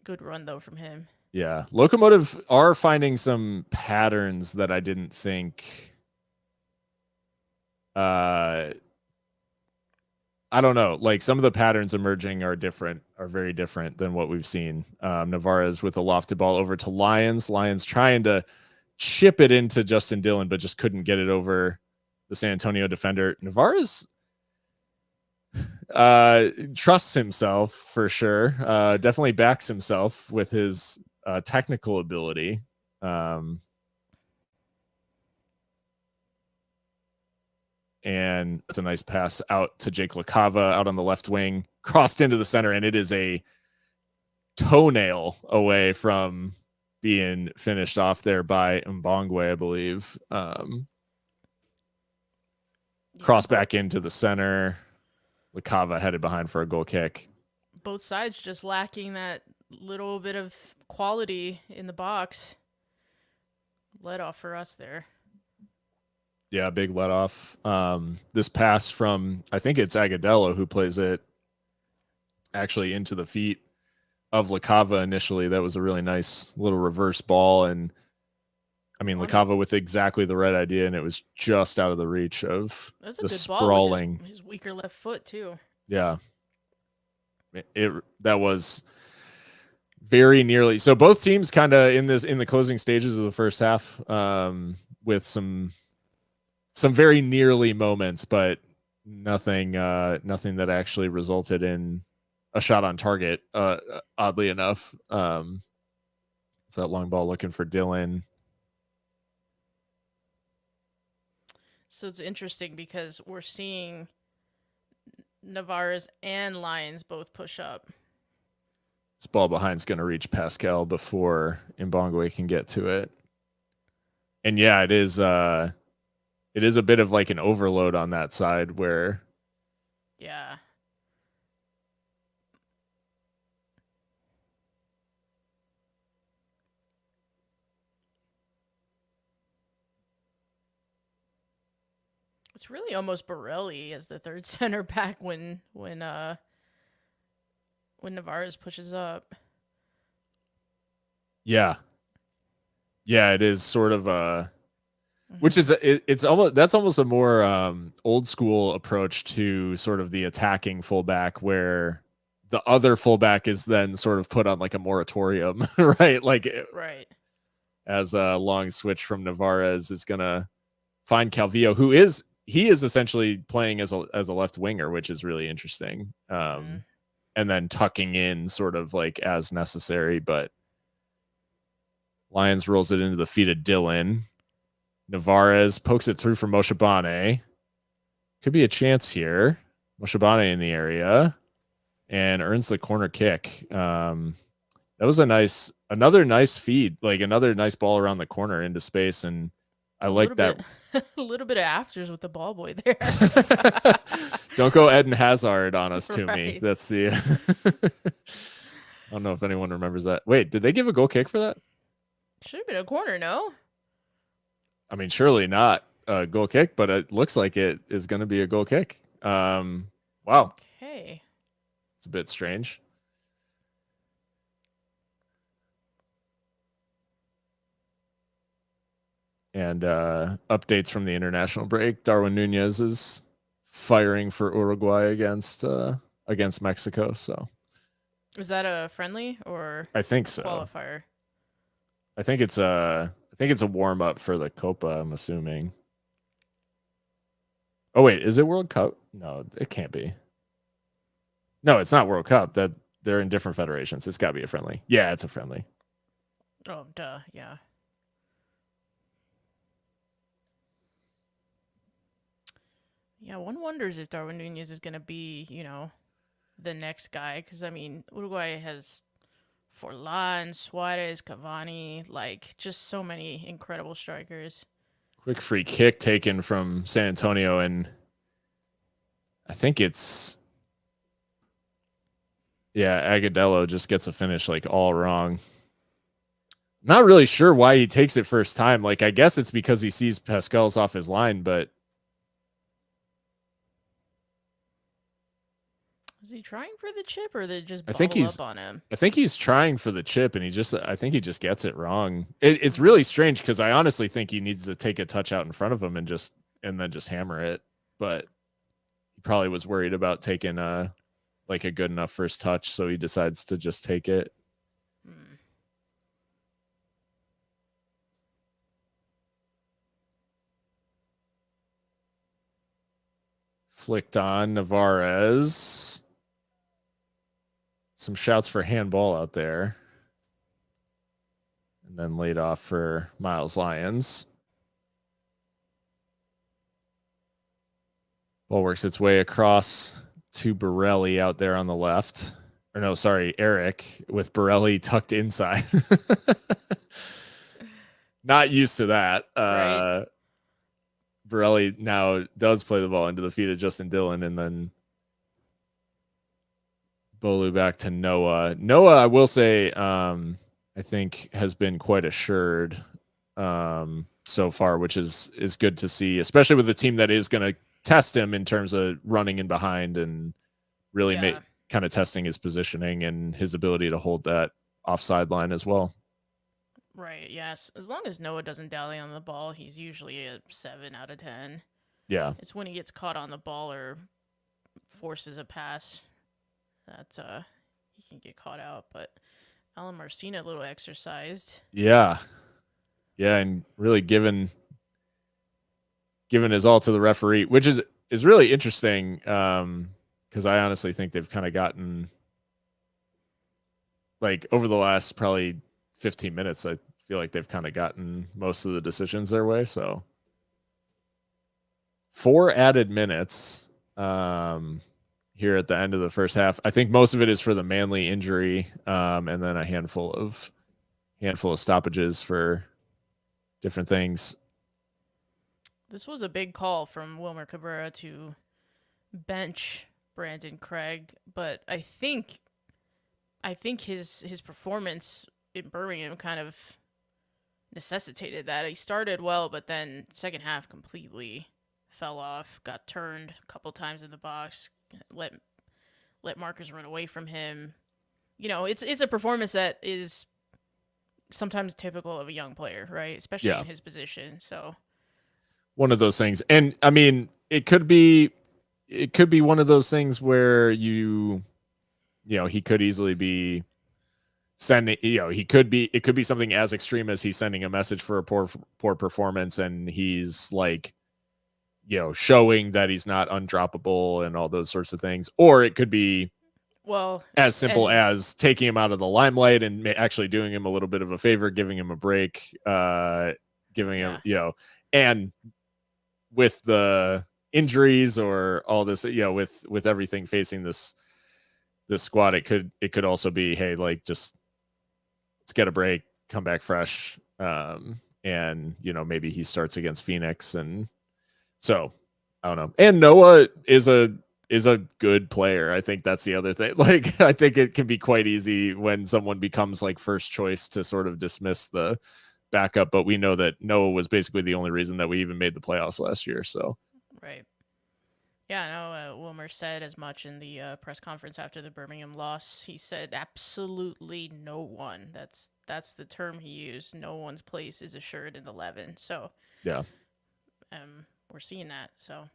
Good run, though, from him. Yeah. Locomotive are finding some patterns that I didn't think... I don't know. Some of the patterns emerging are very different than what we've seen. Navarez with a lofted ball over to Lyons. Lyons trying to chip it into Justin Dillon, but just couldn't get it over the San Antonio defender. Navarez trusts himself for sure. Definitely backs himself with his technical ability. And it's a nice pass out to Jake Lacava out on the left wing, crossed into the center, and it is a toenail away from being finished off there by Mbongwe, I believe. Cross back into the center. Lacava headed behind for a goal kick. Both sides just lacking that little bit of quality in the box. Let off for us there. Yeah, big let off. This pass from, I think it's Agudelo who plays it actually into the feet of Lacava initially. That was a really nice little reverse ball, and I mean, LaCava with exactly the right idea, and it was just out of the reach of That's a the good sprawling. ball with his weaker left foot too. Yeah, that was very nearly. So both teams kind of in the closing stages of the first half, with some very nearly moments, but nothing that actually resulted in a shot on target. Oddly enough, it's that long ball looking for Dylan. So it's interesting because we're seeing Navarez and Lyons both push up. This ball behind's going to reach Pascal before Mbongwe can get to it. And yeah, it is a bit of like an overload on that side where. Yeah. It's really almost Borelli as the third center back when Navarez pushes up. Yeah, it is sort of which is it's almost that's almost a more old school approach to sort of the attacking fullback, where the other fullback is then sort of put on like a moratorium, right? Like right. As a long switch from Navarez is gonna find Calvillo, who is essentially playing as a left winger, which is really interesting. And then tucking in sort of like as necessary, but Lyons rolls it into the feet of Dylan. Navarez pokes it through for Moshabane. Could be a chance here. Moshabane in the area and earns the corner kick. That was another nice feed, like another nice ball around the corner into space. And I like that. A little bit of afters with the ball boy there. Don't go Eden Hazard on us to Right. me. That's the. I don't know if anyone remembers that. Wait, did they give a goal kick for that? Should have been a corner, no? I mean, surely not a goal kick, but it looks like it is going to be a goal kick. Wow. Okay. It's a bit strange. And updates from the international break. Darwin Nunez is firing for Uruguay against Mexico. So, is that a friendly or I think so. Qualifier? I think it's a warm up for the Copa, I'm assuming. Oh wait, is it World Cup? No, it can't be. No, it's not World Cup. That they're in different federations. It's got to be a friendly. Yeah, it's a friendly. Oh, duh, yeah. Yeah, one wonders if Darwin Nunez is going to be, the next guy. Because, I mean, Uruguay has Forlan, Suarez, Cavani, like, just so many incredible strikers. Quick free kick taken from San Antonio, and I think it's... Yeah, Agudelo just gets a finish, like, all wrong. Not really sure why he takes it first time. Like, I guess it's because he sees Pascal's off his line, but... Is he trying for the chip, or they just bubble up on him? I think he's trying for the chip, and I think he just gets it wrong. It's really strange because I honestly think he needs to take a touch out in front of him and then just hammer it. But he probably was worried about taking a good enough first touch, so he decides to just take it. Flicked on Navarez. Some shouts for handball out there. And then laid off for Miles Lyons. Ball works its way across to Borelli out there on the left. Or no, sorry, Eric with Borelli tucked inside. Not used to that. Right. Borelli now does play the ball into the feet of Justin Dillon, and then Bolu back to Noah. Noah, I will say, I think has been quite assured so far, which is good to see, especially with a team that is going to test him in terms of running in behind and really kind of testing his positioning and his ability to hold that offside line as well. Right, yes. As long as Noah doesn't dally on the ball, he's usually a 7 out of 10. Yeah. It's when he gets caught on the ball or forces a pass that he can get caught out. But Alan Marcina a little exercised. Yeah. Yeah, and really given his all to the referee, which is really interesting, because I honestly think they've kind of gotten, like, over the last probably 15 minutes, I feel like they've kind of gotten most of the decisions their way. So 4 added minutes here at the end of the first half. I think most of it is for the Manly injury, and then a handful of stoppages for different things. This was a big call from Wilmer Cabrera to bench Brandon Craig, but I think his performance in Birmingham kind of necessitated that. He started well, but then second half completely fell off, got turned a couple times in the box, let markers run away from him. You know, it's a performance that is sometimes typical of a young player, right? Especially in his position. So one of those things. And I mean, it could be one of those things where he could easily be sending, it could be something as extreme as he's sending a message for a poor performance, and he's like, showing that he's not undroppable and all those sorts of things. Or it could be as simple as taking him out of the limelight and actually doing him a little bit of a favor, giving him a break, giving him, and with the injuries or all this, with everything facing this squad, it could also be, hey, like, just let's get a break, come back fresh, and maybe he starts against Phoenix. And so I don't know. And Noah is a good player. I think that's the other thing. Like, I think it can be quite easy when someone becomes like first choice to sort of dismiss the backup, but we know that Noah was basically the only reason that we even made the playoffs last year. So right. Yeah, I know Wilmer said as much in the press conference after the Birmingham loss. He said absolutely no one. That's the term he used. No one's place is assured in the 11. So yeah, we're seeing that. So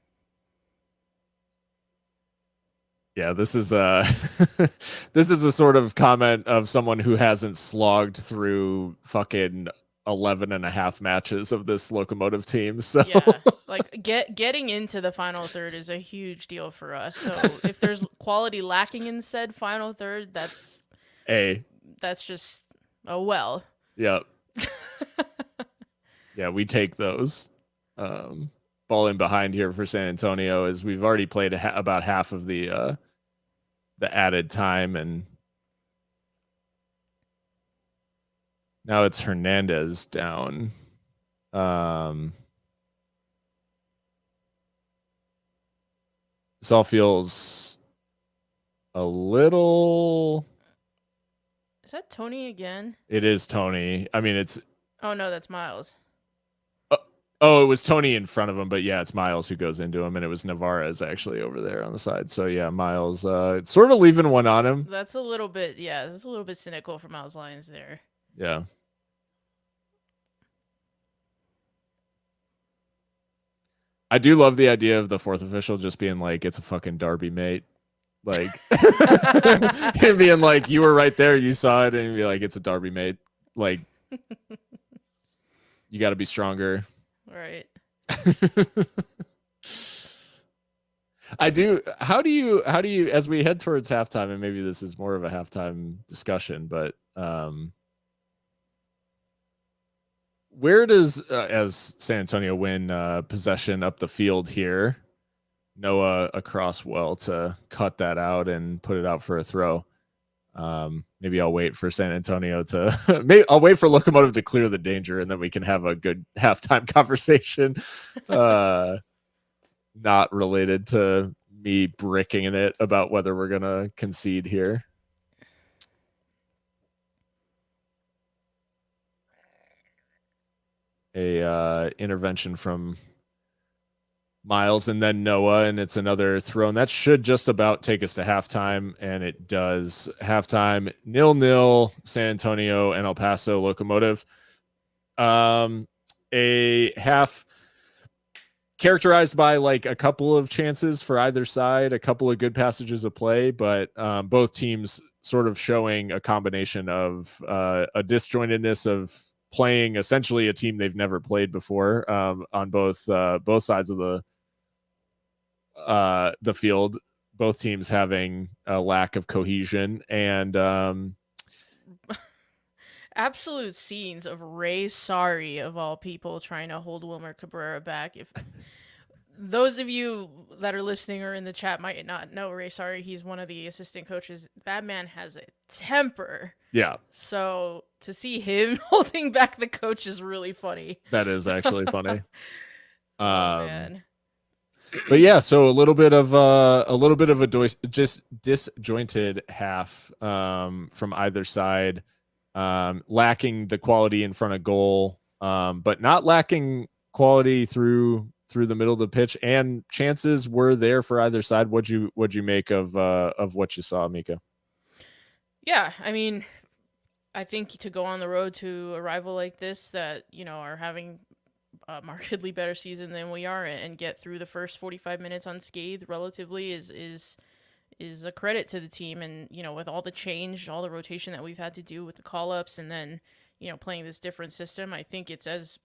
yeah, this is this is a sort of comment of someone who hasn't slogged through fucking 11 and a half matches of this Locomotive team. So yeah, like getting into the final third is a huge deal for us. So if there's quality lacking in said final third, that's just well. Yep. Yeah, we take those. Ball in behind here for San Antonio, as we've already played about half of the added time, and now it's Hernandez down. This all feels a little. Is that Tony again? It is Tony. I mean, it's. Oh no, that's Miles. Oh, it was Tony in front of him, but yeah, it's Miles who goes into him, and it was Navarez actually over there on the side. So yeah, Miles sort of leaving one on him. That's a little bit, that's a little bit cynical for Miles Lyons there. Yeah. I do love the idea of the fourth official just being like, it's a fucking derby, mate. Like, him being like, you were right there, you saw it, and he'd be like, it's a derby, mate. Like, you got to be stronger. Right. I do. How do you, as we head towards halftime, and maybe this is more of a halftime discussion, but where does, as San Antonio win possession up the field here, Noah across well to cut that out and put it out for a throw? Maybe I'll wait for San Antonio to. I'll wait for Locomotive to clear the danger, and then we can have a good halftime conversation. Not related to me bricking in it about whether we're gonna concede here. A intervention from Miles and then Noah, and it's another throw, and that should just about take us to halftime, and it does. Halftime 0-0, San Antonio and El Paso Locomotive. A half characterized by like a couple of chances for either side, a couple of good passages of play, but both teams sort of showing a combination of a disjointedness of playing essentially a team they've never played before on both sides of the field. Both teams having a lack of cohesion and absolute scenes of Ray Sorry of all people trying to hold Wilmer Cabrera back. If those of you that are listening or in the chat might not know Ray Sorry, he's one of the assistant coaches. That man has a temper. Yeah. So to see him holding back the coach is really funny. That is actually funny. Oh, man. But yeah, so a little bit of a just disjointed half from either side, lacking the quality in front of goal, but not lacking quality through the middle of the pitch, and chances were there for either side. What'd you make of what you saw, Mika? Yeah, I mean, I think to go on the road to a rival like this that, you know, are having a markedly better season than we are and get through the first 45 minutes unscathed relatively is a credit to the team. And, you know, with all the change, all the rotation that we've had to do with the call-ups and then, you know, playing this different system, I think it's as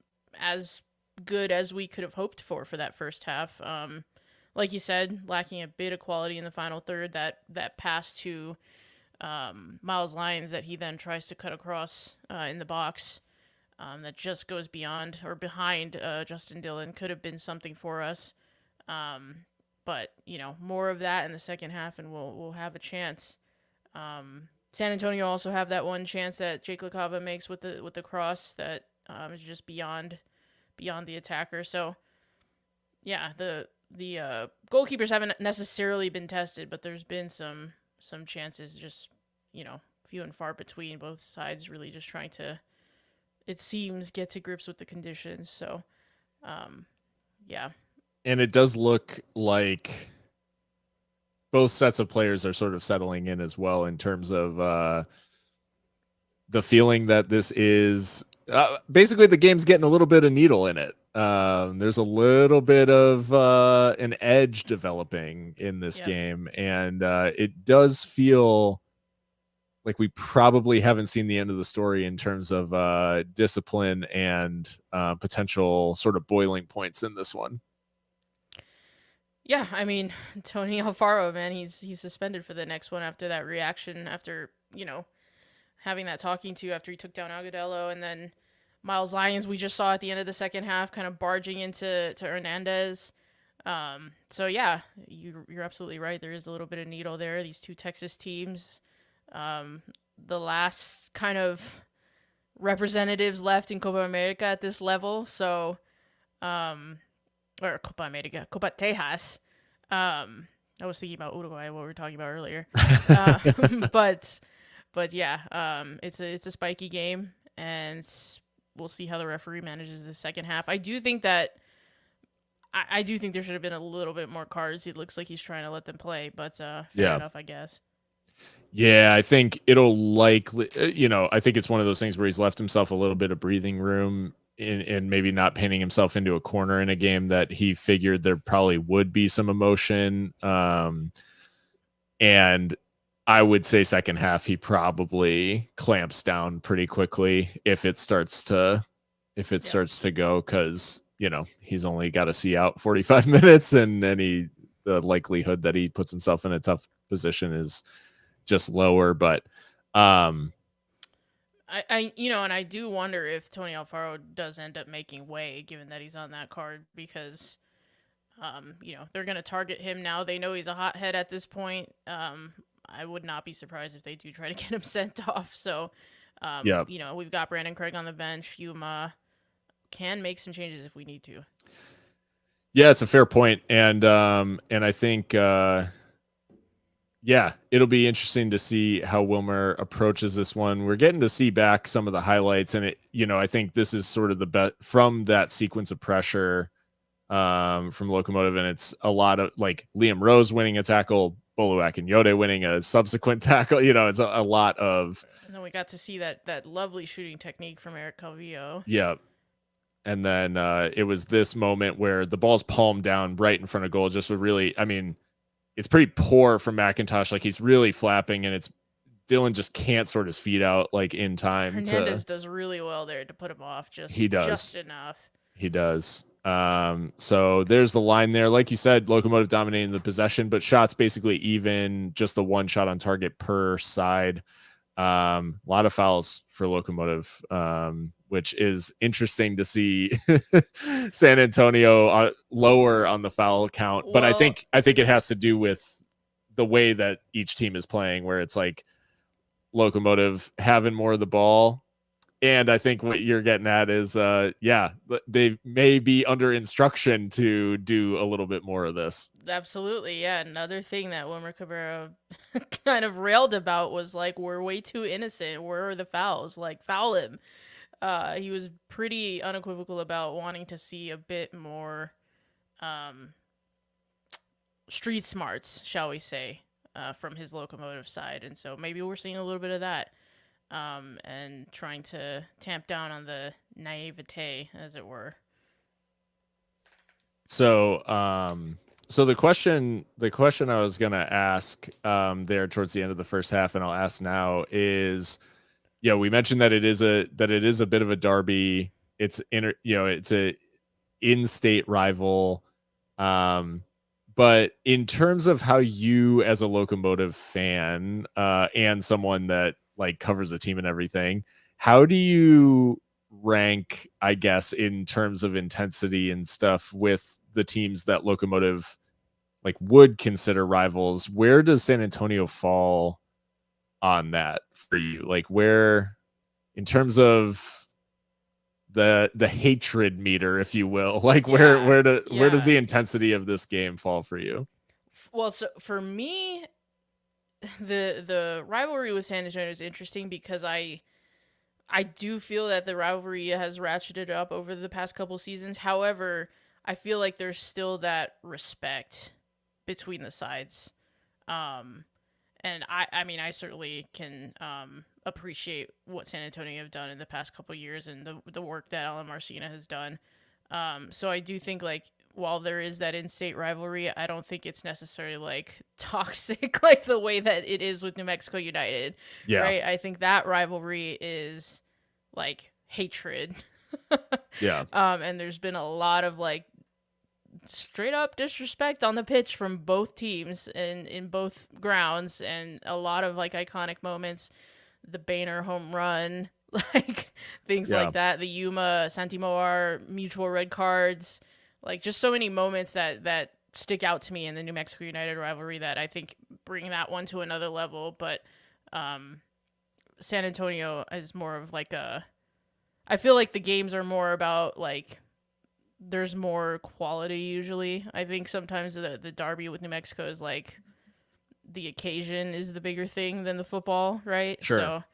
good as we could have hoped for that first half. Like you said, lacking a bit of quality in the final third, that pass to Miles Lyons that he then tries to cut across in the box that just goes beyond or behind Justin Dillon could have been something for us. But, you know, more of that in the second half and we'll have a chance. San Antonio also have that one chance that Jake LaCava makes with the cross that is just beyond the attacker. So, yeah, the goalkeepers haven't necessarily been tested, but there's been some chances, just, you know, few and far between. Both sides really just trying to, it seems, get to grips with the conditions. So, yeah. And it does look like both sets of players are sort of settling in as well in terms of the feeling that this is basically the game's getting a little bit of needle in it. There's a little bit of an edge developing in this game, and it does feel like we probably haven't seen the end of the story in terms of discipline and potential sort of boiling points in this one. Yeah, I mean, Tony Alfaro, man, he's suspended for the next one after that reaction, after, you know, having that talking to after he took down Agudelo, and then Miles Lyons we just saw at the end of the second half kind of barging into Hernandez. So yeah, you're absolutely right. There is a little bit of needle there. These two Texas teams, the last kind of representatives left in Copa America at this level. So, or Copa America, Copa Tejas. I was thinking about Uruguay, what we were talking about earlier. But yeah, it's a spiky game, and we'll see how the referee manages the second half. I do think there should have been a little bit more cards. It looks like he's trying to let them play, but fair enough, I guess. Yeah, I think it'll likely, I think it's one of those things where he's left himself a little bit of breathing room in maybe not painting himself into a corner in a game that he figured there probably would be some emotion. And I would say second half, he probably clamps down pretty quickly if it starts to go, because, he's only got to see out 45 minutes and the likelihood that he puts himself in a tough position is just lower. But, I do wonder if Tony Alfaro does end up making way, given that he's on that card, because, they're going to target him now. They know he's a hothead at this point. I would not be surprised if they do try to get him sent off. So, we've got Brandon Craig on the bench. Yuma can make some changes if we need to. Yeah, it's a fair point. And I think, it'll be interesting to see how Wilmer approaches this one. We're getting to see back some of the highlights, and I think this is sort of the bet from that sequence of pressure from Locomotive, and it's a lot of like Liam Rose winning a tackle, Boluak and Yode winning a subsequent tackle. It's a lot of. And then we got to see that lovely shooting technique from Eric Calvillo. Yeah. And then it was this moment where the ball's palmed down right in front of goal. Just a really, it's pretty poor from McIntosh. Like he's really flapping, and it's Dylan just can't sort his feet out like in time. Hernandez does really well there to put him off. He does just enough. He does. So there's the line there. Like you said, Locomotive dominating the possession, but shots basically even, just the one shot on target per side. A lot of fouls for Locomotive, which is interesting to see San Antonio lower on the foul count. But I think it has to do with the way that each team is playing, where it's like Locomotive having more of the ball. And I think what you're getting at is, they may be under instruction to do a little bit more of this. Absolutely, yeah. Another thing that Wilmer Cabrera kind of railed about was like, we're way too innocent. Where are the fouls? Like, foul him. He was pretty unequivocal about wanting to see a bit more street smarts, shall we say, from his Locomotive side. And so maybe we're seeing a little bit of that. And trying to tamp down on the naivete, as it were. So the question I was gonna ask there towards the end of the first half, and I'll ask now, is, we mentioned that it is a bit of a derby. It's it's a in-state rival. But in terms of how you, as a Locomotive fan, and someone that like covers the team and everything, how do you rank, I guess, in terms of intensity and stuff with the teams that Locomotive like would consider rivals? Where does San Antonio fall on that for you? Like, where, in terms of the hatred meter, if you will, like where does the intensity of this game fall for you? Well, so for me, the rivalry with San Antonio is interesting because I do feel that the rivalry has ratcheted up over the past couple seasons. However, I feel like there's still that respect between the sides. And I certainly can appreciate what San Antonio have done in the past couple years and the work that Alan Marcina has done. So I do think, like, while there is that in-state rivalry, I don't think it's necessarily like toxic like the way that it is with New Mexico United. Yeah. Right? I think that rivalry is like hatred. Yeah. And there's been a lot of like straight up disrespect on the pitch from both teams and in both grounds, and a lot of like iconic moments. The Boehner home run, like things like that. The Yuma Santimoar mutual red cards. Like, just so many moments that stick out to me in the New Mexico United rivalry that I think bring that one to another level. But San Antonio is more of like I feel like the games are more about like, there's more quality usually. I think sometimes the derby with New Mexico is like, the occasion is the bigger thing than the football, right? Sure. So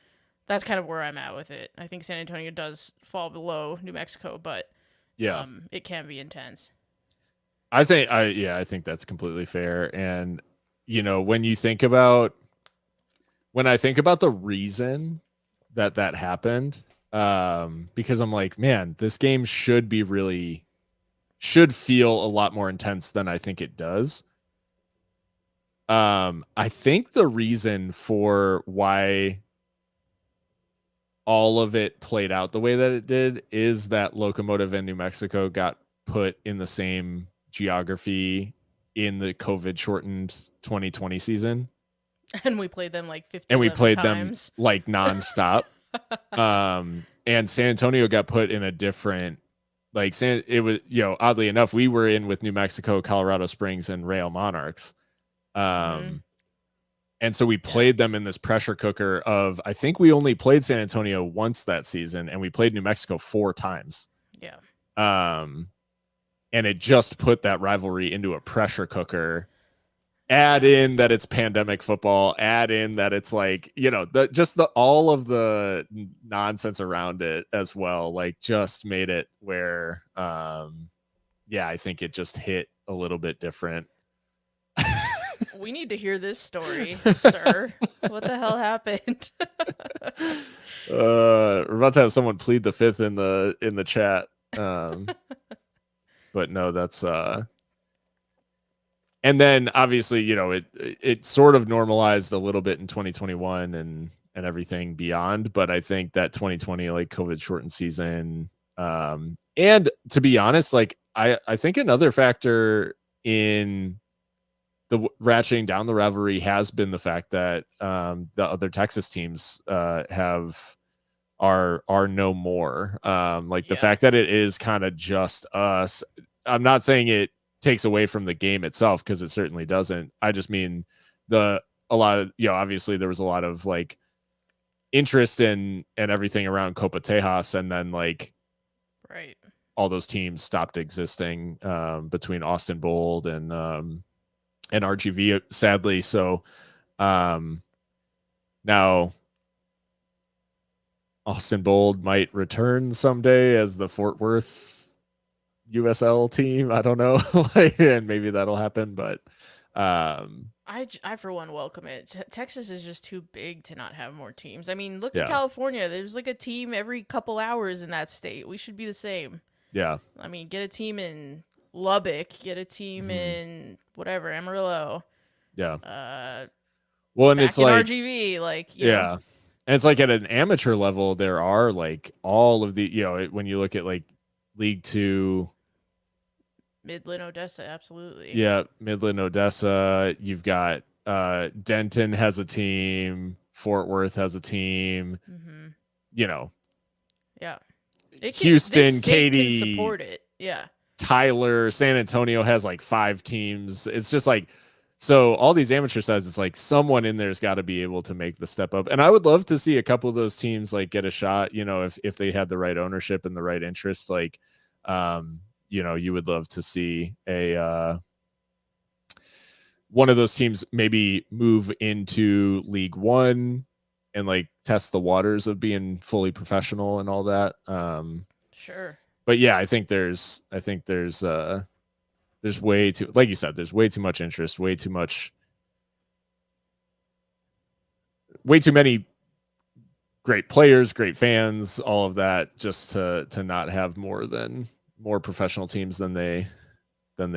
that's kind of where I'm at with it. I think San Antonio does fall below New Mexico, but it can be intense. I think that's completely fair. And when I think about the reason that happened, because I'm like, man, this game should feel a lot more intense than I think it does. I think the reason for why all of it played out the way that it did is that Locomotive and New Mexico got put in the same geography in the COVID shortened 2020 season. And we played them like 50 and we played times. them like nonstop. And San Antonio got put in a different, like, it was, oddly enough, we were in with New Mexico, Colorado Springs, and Rail Monarchs. And so we played them in this pressure cooker of, I think we only played San Antonio once that season, and we played New Mexico 4 times. Yeah. And it just put that rivalry into a pressure cooker. Add in that it's pandemic football, add in that it's like, all of the nonsense around it as well, like, just made it where, I think it just hit a little bit different. We need to hear this story, sir. What the hell happened? We're about to have someone plead the fifth in the chat. But no, that's and then obviously, it sort of normalized a little bit in 2021 and everything beyond, but I think that 2020, like COVID shortened season, and to be honest, like I think another factor in the ratcheting down the rivalry has been the fact that the other Texas teams are no more. Like the fact that it is kind of just us. I'm not saying it takes away from the game itself, because it certainly doesn't. I just mean a lot of, obviously there was a lot of like interest in and everything around Copa Tejas, and then like right, all those teams stopped existing between Austin Bold and RGV, sadly. So now Austin Bold might return someday as the Fort Worth USL team. I don't know, and maybe that'll happen. But I for one welcome it. Texas is just too big to not have more teams. I mean, look at California. There's like a team every couple hours in that state. We should be the same. Yeah. I mean, get a team in Lubbock. Get a team in whatever Amarillo. Yeah. Well, and it's like RGV, like know. And it's like at an amateur level, there are like all of the, when you look at like League Two, Midland, Odessa, absolutely. Yeah, Midland, Odessa. You've got Denton has a team. Fort Worth has a team. Mm-hmm. Yeah. Houston, Katy, can support it. Yeah. Tyler, San Antonio has like 5 teams. It's just like, so all these amateur sides, it's like someone in there's got to be able to make the step up. And I would love to see a couple of those teams like get a shot, if they had the right ownership and the right interest, like, you would love to see one of those teams maybe move into League One and like test the waters of being fully professional and all that. Sure. But yeah, I think there's way too, like you said, there's way too much interest, way too many great players, great fans, all of that, just to not have more professional teams than they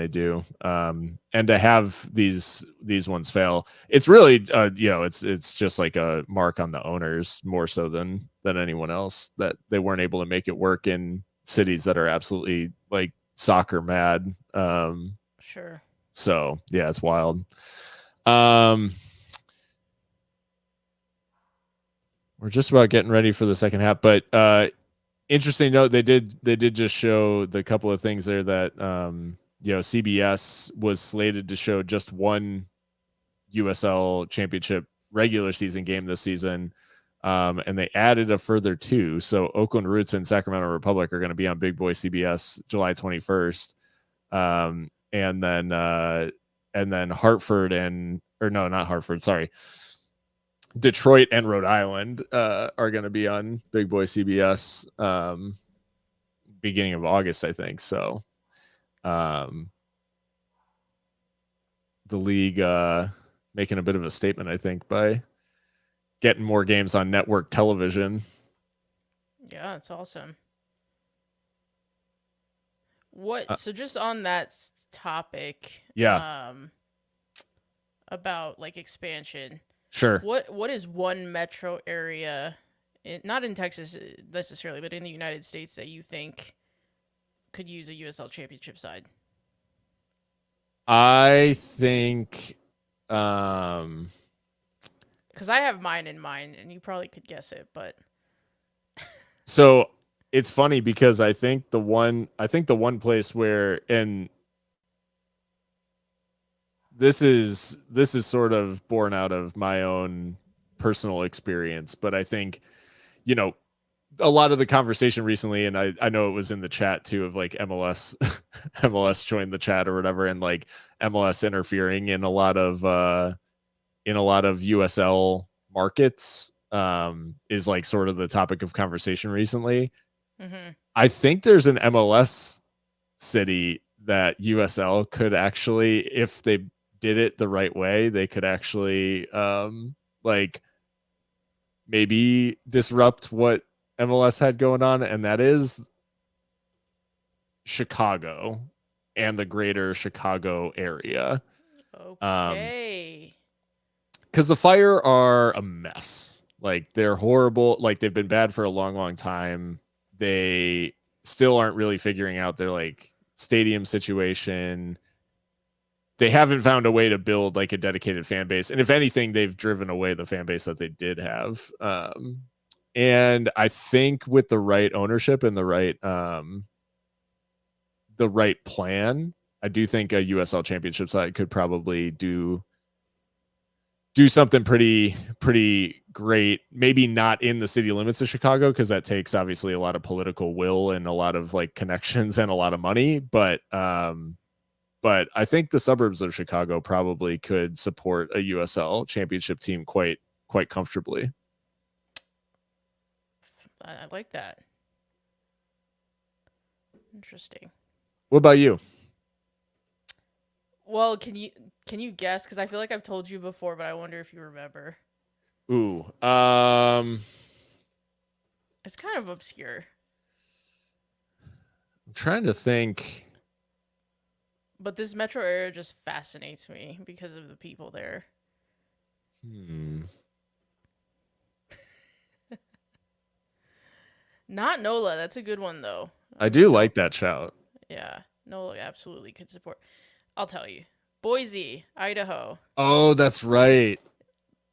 do, and to have these ones fail. It's really it's just like a mark on the owners more so than anyone else, that they weren't able to make it work in cities that are absolutely like soccer mad. Sure. So yeah, it's wild. We're just about getting ready for the second half, but interesting note, they did just show the couple of things there that CBS was slated to show just one USL championship regular season game this season, and they added a further 2. So Oakland Roots and Sacramento Republic are going to be on Big Boy CBS July 21st, and then Hartford not Hartford, sorry, Detroit and Rhode Island are going to be on Big Boy CBS beginning of August, I think. So the league making a bit of a statement, I think, by getting more games on network television. Yeah, that's awesome. So just on that topic, about like expansion. Sure. What is one metro area, not in Texas necessarily, but in the United States, that you think could use a USL championship side? I think, because I have mine in mind, and you probably could guess it, but so it's funny because I think the one place where, and this is sort of born out of my own personal experience, but I think, a lot of the conversation recently, and I know it was in the chat too, of like MLS joined the chat or whatever, and like MLS interfering in a lot of USL markets is like sort of the topic of conversation recently. Mm-hmm. I think there's an MLS city that USL could actually, if they did it the right way, they could actually like maybe disrupt what MLS had going on, and that is Chicago and the greater Chicago area. Okay. Because the Fire are a mess. Like, they're horrible. Like, they've been bad for a long, long time. They still aren't really figuring out their like stadium situation. They haven't found a way to build like a dedicated fan base. And if anything, they've driven away the fan base that they did have. And I think with the right ownership and the right plan, I do think a USL championship side could probably do something pretty great. Maybe not in the city limits of Chicago, because that takes obviously a lot of political will and a lot of like connections and a lot of money. But I think the suburbs of Chicago probably could support a USL championship team quite comfortably. I like that. Interesting. What about you? Well, can you guess? Because I feel like I've told you before, but I wonder if you remember. Ooh, It's kind of obscure. I'm trying to think. But this metro area just fascinates me because of the people there. Not NOLA. That's a good one, though. I do like that shout. Yeah, NOLA absolutely could support. I'll tell you. Boise, Idaho. Oh, that's right.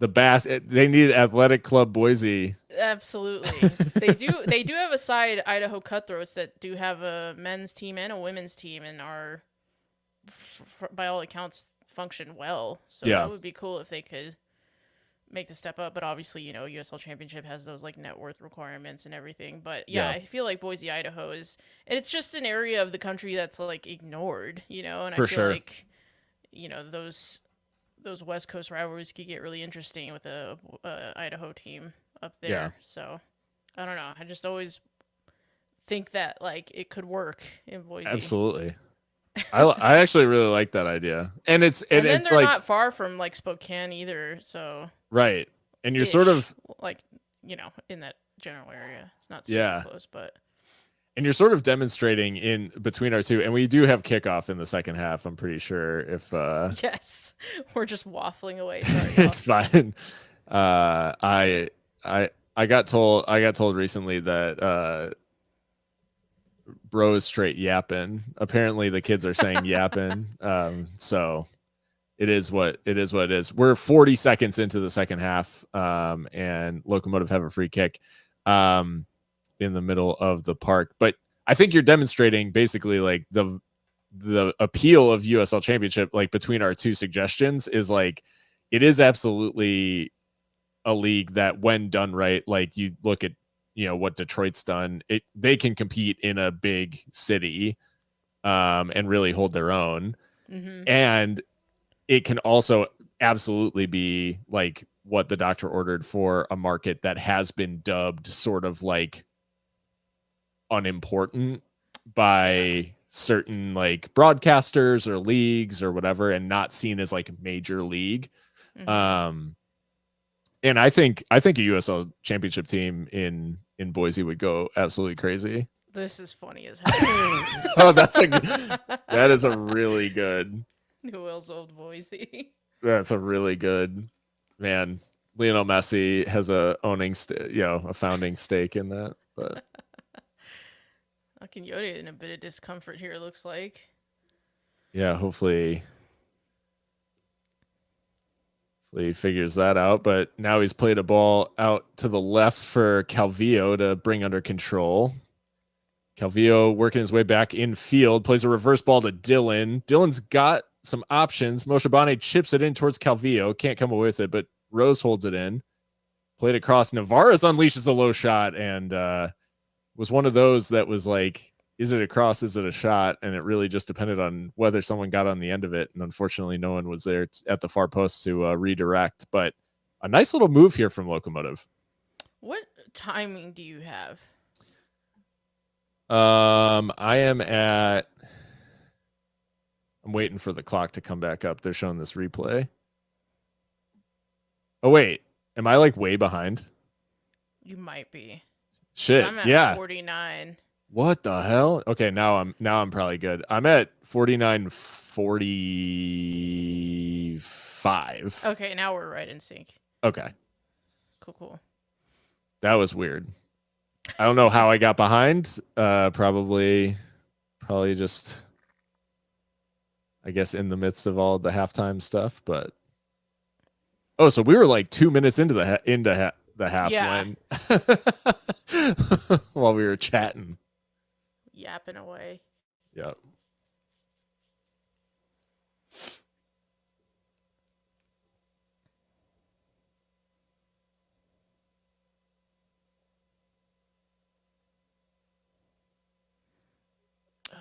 They need Athletic Club Boise. Absolutely. They do have a side, Idaho Cutthroats, that do have a men's team and a women's team and are, by all accounts, function well. So yeah, that would be cool if they could make the step up. But obviously, USL Championship has those like net worth requirements and everything. But yeah, I feel like Boise, Idaho and it's just an area of the country that's like ignored, and for I feel sure. like, those West Coast rivalries could get really interesting with the Idaho team up there. Yeah. So I don't know. I just always think that like it could work in Boise. Absolutely. I actually really like that idea, and it's then it's they're like not far from like Spokane either. So right, and you're sort of like in that general area. It's not super close, but. And you're sort of demonstrating in between our two, and we do have kickoff in the second half. I'm pretty sure if yes, we're just waffling away. It's fine. I got told recently that bro is straight yapping. Apparently the kids are saying yapping. So it is what it is. We're 40 seconds into the second half, and Locomotive have a free kick in the middle of the park. But I think you're demonstrating basically like the appeal of USL Championship, like between our two suggestions, is like it is absolutely a league that, when done right, like you look at what Detroit's done, they can compete in a big city and really hold their own. Mm-hmm. And it can also absolutely be like what the doctor ordered for a market that has been dubbed sort of like unimportant by certain like broadcasters or leagues or whatever, and not seen as like major league. Mm-hmm. And I think a USL championship team in Boise would go absolutely crazy. This is funny as hell. Oh, that is a really good. Newell's Old Boise. That's a really good, man. Lionel Messi has a founding stake in that, but Yoda in a bit of discomfort here, it looks like. Yeah, hopefully he figures that out. But now he's played a ball out to the left for Calvillo to bring under control. Calvillo working his way back in field, plays a reverse ball to Dylan. Dylan's got some options. Moshabane chips it in towards Calvillo. Can't come away with it, but Rose holds it in. Played across. Navarez unleashes a low shot and was one of those that was like, is it a cross? Is it a shot? And it really just depended on whether someone got on the end of it. And unfortunately, no one was there at the far post to redirect. But a nice little move here from Locomotive. What timing do you have? I am at I'm waiting for the clock to come back up. They're showing this replay. Oh wait, am I like way behind? You might be. Shit. I'm at Yeah. 49. What the hell? Okay, now I'm probably good. I'm at 49:45. Okay, now we're right in sync. Okay. Cool. That was weird. I don't know how I got behind. Probably just, I guess, in the midst of all the halftime stuff. But so we were like 2 minutes into the half when while we were chatting, yapping away. Yep.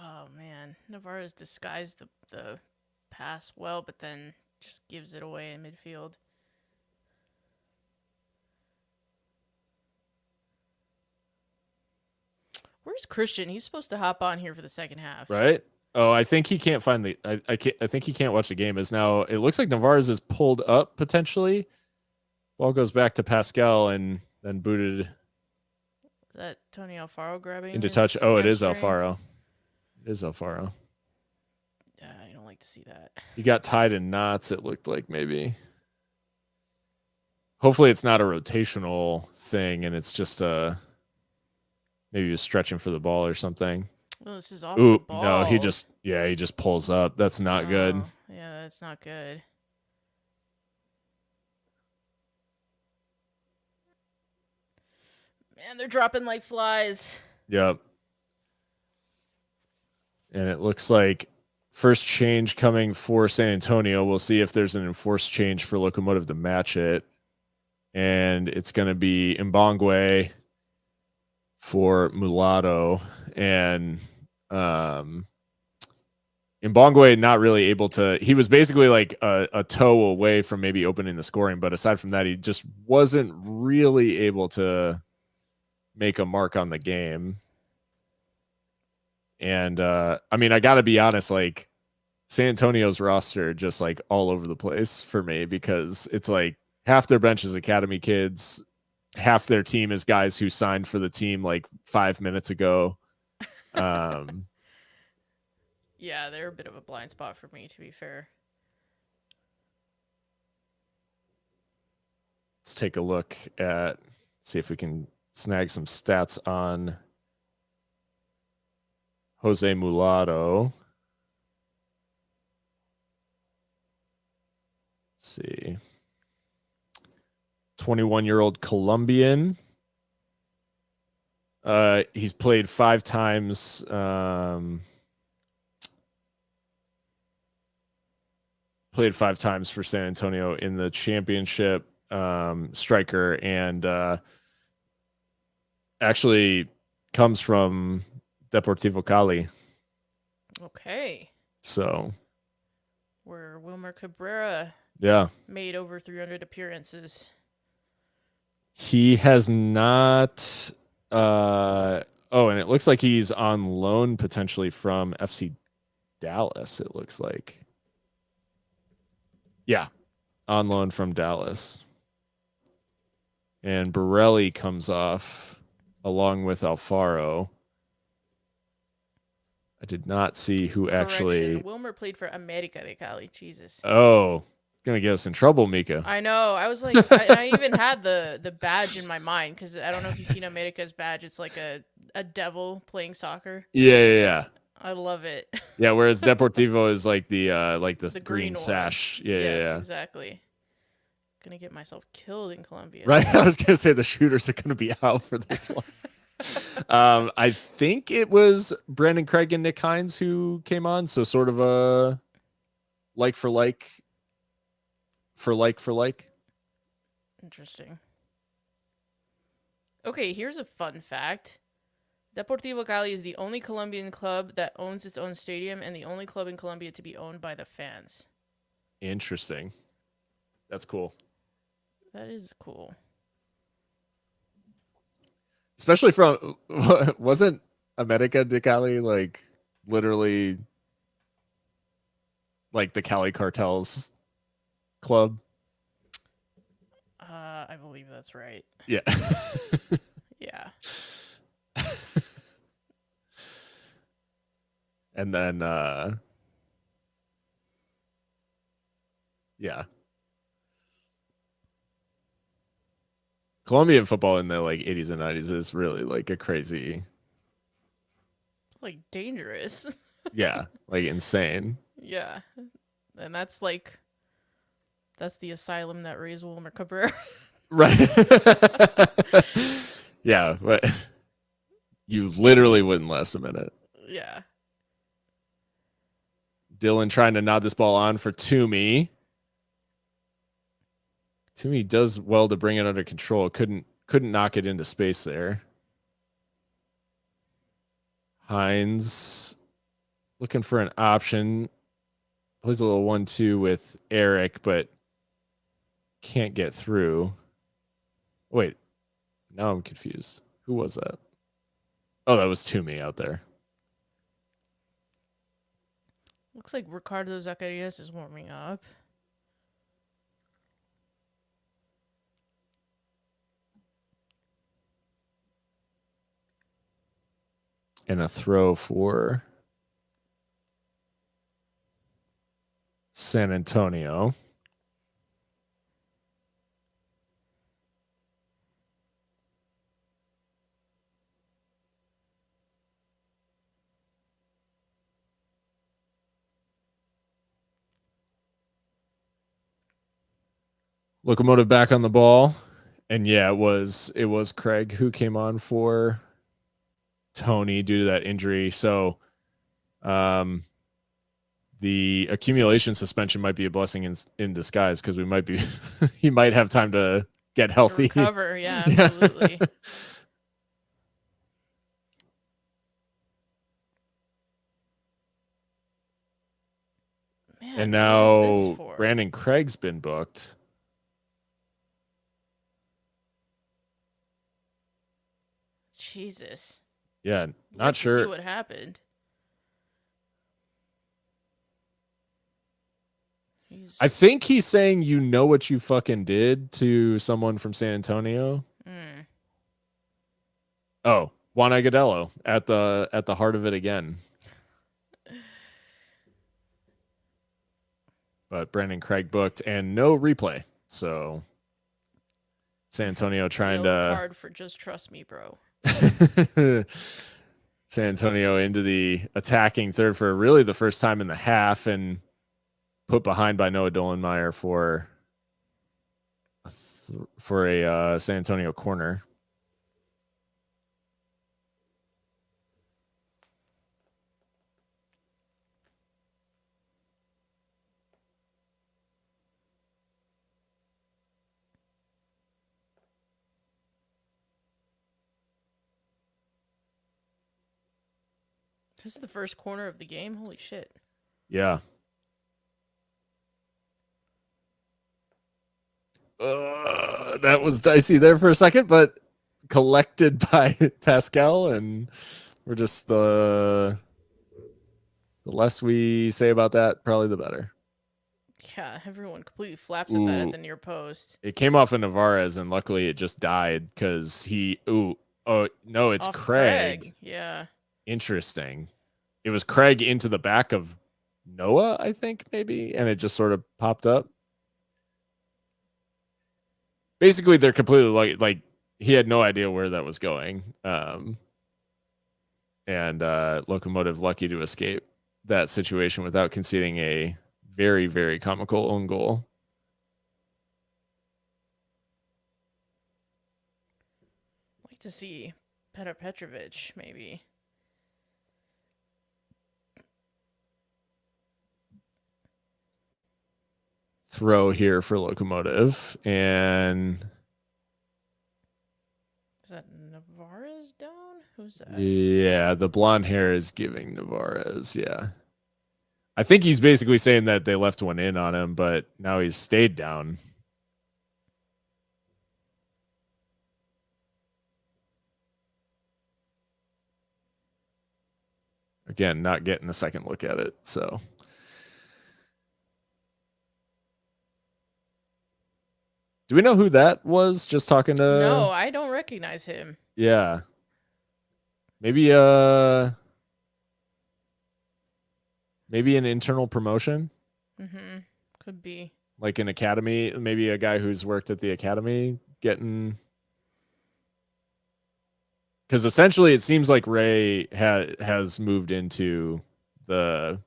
Oh man, Navarro's disguised the pass well, but then just gives it away in midfield. Where's Christian? He's supposed to hop on here for the second half. Right? Oh, I think he can't find the. I think he can't watch the game. Is now it looks like Navarez is pulled up potentially. Ball goes back to Pascal and then booted. Is that Tony Alfaro grabbing into touch? Oh, it is hamstring? Alfaro. It is Alfaro. I don't like to see that. He got tied in knots. It looked like maybe. Hopefully, it's not a rotational thing, and it's just maybe he was stretching for the ball or something. Well, this is off Ooh, the ball. no, he just pulls up. That's not good. Yeah, that's not good. Man, they're dropping like flies. Yep. And it looks like first change coming for San Antonio. We'll see if there's an enforced change for Locomotive to match it. And it's going to be Mbongwe for Mulatto. And Mbongwe not really able to. He was basically like a toe away from maybe opening the scoring. But aside from that, he just wasn't really able to make a mark on the game. And I mean, I got to be honest, like San Antonio's roster just like all over the place for me, because it's like half their bench is academy kids, half their team is guys who signed for the team like 5 minutes ago. Yeah, they're a bit of a blind spot for me, to be fair. Let's take a look at, see if we can snag some stats on Jose Mulatto. Let's see. 21-year-old Colombian. He's played 5 times. Played 5 times for San Antonio in the championship. Striker, and actually comes from Deportivo Cali. Okay. So. Where Wilmer Cabrera made over 300 appearances. He has not. And it looks like he's on loan potentially from FC Dallas, it looks like. Yeah, on loan from Dallas. And Borelli comes off along with Alfaro. I did not see who actually. Wilmer played for America de Cali. Jesus. Oh, gonna get us in trouble, Mika. I know. I was like, I even had the badge in my mind, because I don't know if you've seen America's badge. It's like a devil playing soccer. Yeah. I love it. Yeah, whereas Deportivo is like the green sash. Yeah. Exactly. Gonna get myself killed in Colombia. Right. I was gonna say the shooters are gonna be out for this one. I think it was Brandon Craig and Nick Hines who came on, so sort of a like for like. Interesting. Okay, here's a fun fact. Deportivo Cali is the only Colombian club that owns its own stadium and the only club in Colombia to be owned by the fans. Interesting. That's cool. That is cool. Especially from, wasn't America de Cali like literally like the Cali Cartels club. I believe that's right. Yeah. Yeah. And then yeah. Colombian football in the like 80s and 90s is really like a crazy, It's like dangerous. yeah, like insane. Yeah. And that's the asylum that raised Wilmer Cabrera. Right. Yeah, but you literally wouldn't last a minute. Yeah. Dylan trying to nod this ball on for Toomey. Toomey does well to bring it under control. Couldn't knock it into space there. Hines looking for an option. Plays a little 1-2 with Eric, but can't get through. Wait, now I'm confused. Who was that? Oh, that was Toomey out there. Looks like Ricardo Zacarias is warming up. And a throw for San Antonio. Locomotive back on the ball. And yeah, it was Craig who came on for Tony due to that injury. So the accumulation suspension might be a blessing in disguise because we might be he might have time to get healthy. To recover, yeah, absolutely. Man, And what is this now for? Brandon Craig's been booked. Jesus. Yeah, Like not to sure. see what happened. I think he's saying you know what you fucking did to someone from San Antonio. Mm. Oh, Juan Agudelo at the heart of it again. But Brandon Craig booked and no replay. So San Antonio trying Yellow to card for just trust me, bro. San Antonio into the attacking third for really the first time in the half and put behind by Noah Dolenmeyer for a San Antonio corner. This is the first corner of the game? Holy shit. Yeah. That was dicey there for a second, but collected by Pascal, and we're just the less we say about that, probably the better. Yeah, everyone completely flaps at that at the near post. It came off of Navarez, and luckily it just died because oh no, it's Off Craig. Yeah. Interesting. It was Craig into the back of Noah, I think, maybe, and it just sort of popped up. Basically, they're completely like he had no idea where that was going. And Locomotive lucky to escape that situation without conceding a very, very comical own goal. I'd like to see Petar Petrovic, maybe. Throw here for Locomotive, and Is that Navarez down? Who's that? yeah, the blonde hair is giving Navarez. Yeah, I think he's basically saying that they left one in on him, but now he's stayed down. Again, not getting a second look at it. So Do we know who that was? Just talking to. No, I don't recognize him. Yeah. Maybe maybe an internal promotion. Could be. Like an academy, maybe a guy who's worked at the academy getting. Because essentially, it seems like Ray has moved into the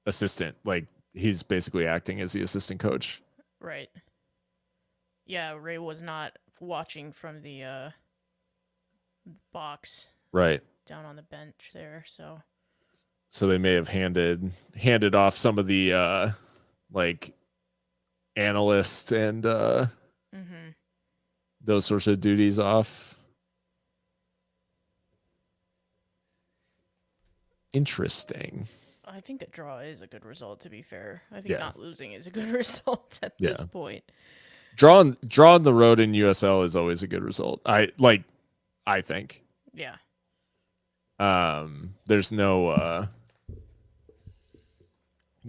assistant. Like he's basically acting as the assistant coach. Right. Yeah, Ray was not watching from the box. Right. Down on the bench there, so. So they may have handed off some of the like analyst and those sorts of duties off. Interesting. I think a draw is a good result, to be fair. I think not losing is a good result at this point. Drawing the road in USL is always a good result. I think. Yeah. There's no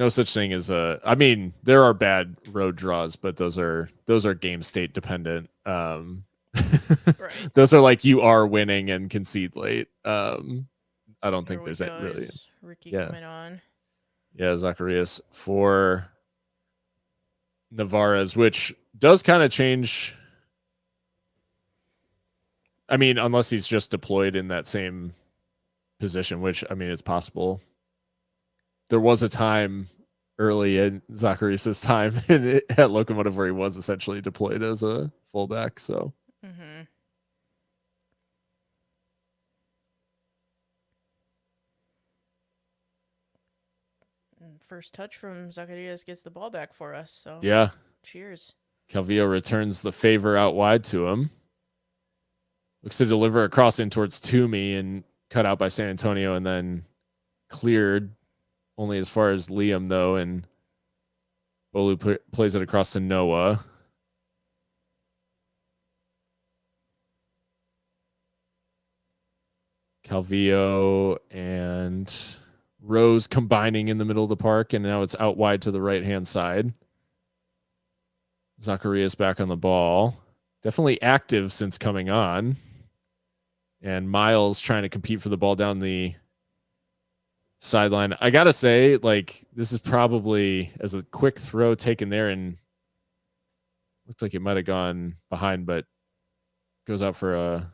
such thing as I mean, there are bad road draws, but those are game state dependent. Right. Those are like you are winning and concede late. I don't think there's that really. Ricky coming on. Yeah, Zacharias for Navarez, which does kind of change. I mean, unless he's just deployed in that same position, which, I mean, it's possible. There was a time early in Zacharias' time at Locomotive where he was essentially deployed as a fullback. So. First touch from Zacharias gets the ball back for us. So yeah. Cheers. Calvillo returns the favor out wide to him. Looks to deliver a cross in towards Toomey and cut out by San Antonio and then cleared only as far as Liam, though. And Bolu plays it across to Noah. Calvillo and Rose combining in the middle of the park, and now it's out wide to the right-hand side. Zacharias back on the ball. Definitely active since coming on. And Miles trying to compete for the ball down the sideline. I got to say, like, this is probably, as a quick throw taken there, and looks like it might have gone behind, but goes out for a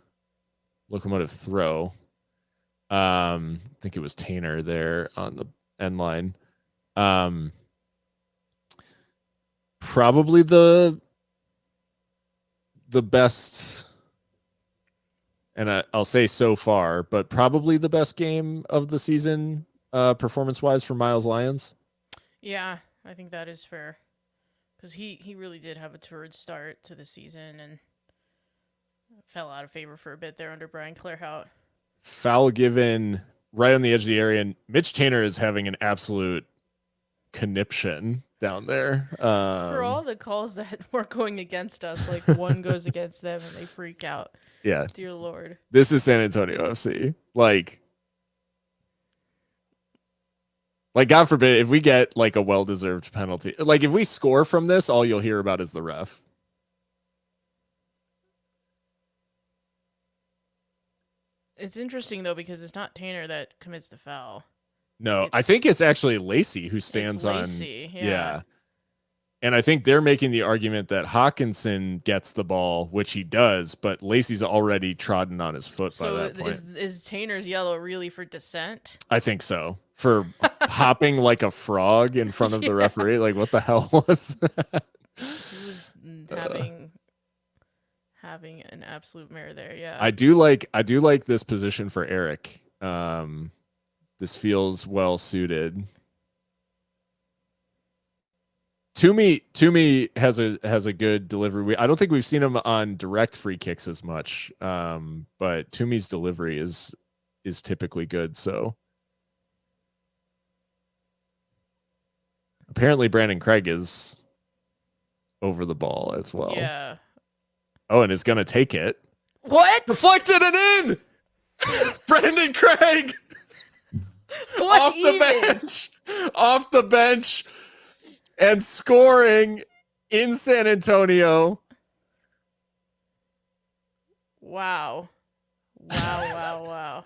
Locomotive throw. I think it was Tainer there on the end line. Probably the best, and I'll say so far, but probably the best game of the season, performance-wise for Miles Lyons. Yeah, I think that is fair, because he really did have a torrid start to the season and fell out of favor for a bit there under Brian Clairhout. Foul given right on the edge of the area, and Mitch Tainer is having an absolute conniption down there. For all the calls that were going against us, like one goes against them and they freak out. Yeah. Dear Lord. This is San Antonio FC. Like, God forbid, if we get like a well-deserved penalty, like if we score from this, all you'll hear about is the ref. It's interesting, though, because it's not Tainer that commits the foul. No, I think it's actually Lacey who stands Lacey, on. Yeah. And I think they're making the argument that Hawkinson gets the ball, which he does, but Lacey's already trodden on his foot by that point. Is Tainer's yellow really for dissent? I think so. For hopping like a frog in front of the referee. Like, what the hell was that? He was having an absolute mare there, yeah. I do like this position for Eric. This feels well suited. Toomey has a good delivery. I don't think we've seen him on direct free kicks as much, but Toomey's delivery is typically good. So apparently Brandon Craig is over the ball as well. Yeah. Oh, and is going to take it. What? Deflected it in! Brandon Craig! Off the bench! And scoring in San Antonio. Wow. Wow.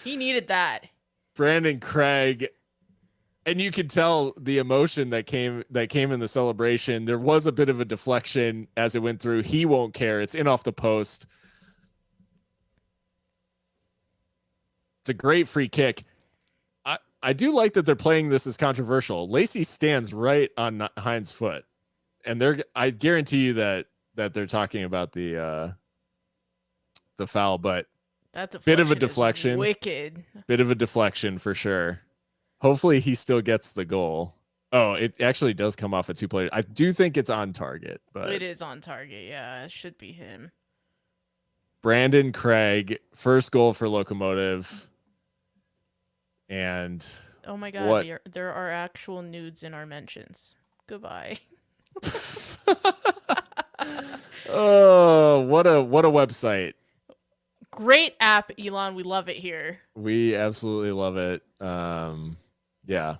He needed that. Brandon Craig, and you could tell the emotion that came in the celebration. There was a bit of a deflection as it went through. He won't care. It's in off the post. It's a great free kick. I do like that they're playing this as controversial. Lacey stands right on Hines' foot, and I guarantee you that they're talking about the foul, but That's a bit of a deflection. Wicked. Bit of a deflection for sure. Hopefully he still gets the goal. Oh, it actually does come off a 2 player. I do think it's on target, but it is on target. Yeah, it should be him. Brandon Craig, first goal for Locomotive. And oh my god, there are actual nudes in our mentions. Goodbye. Oh, what a website. Great app, Elon. We love it here. We absolutely love it. Yeah.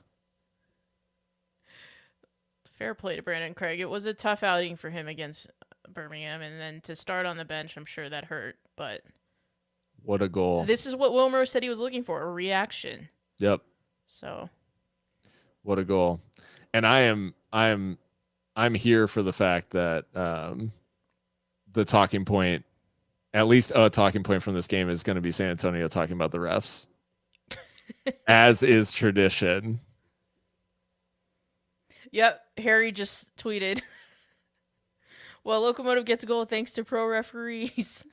Fair play to Brandon Craig. It was a tough outing for him against Birmingham, and then to start on the bench, I'm sure that hurt, but what a goal. This is what Wilmer said he was looking for, a reaction. Yep. So what a goal. And I'm here for the fact that the talking point, at least a talking point from this game, is going to be San Antonio talking about the refs, as is tradition. Yep, Harry just tweeted. Well, Locomotive gets a goal thanks to pro referees.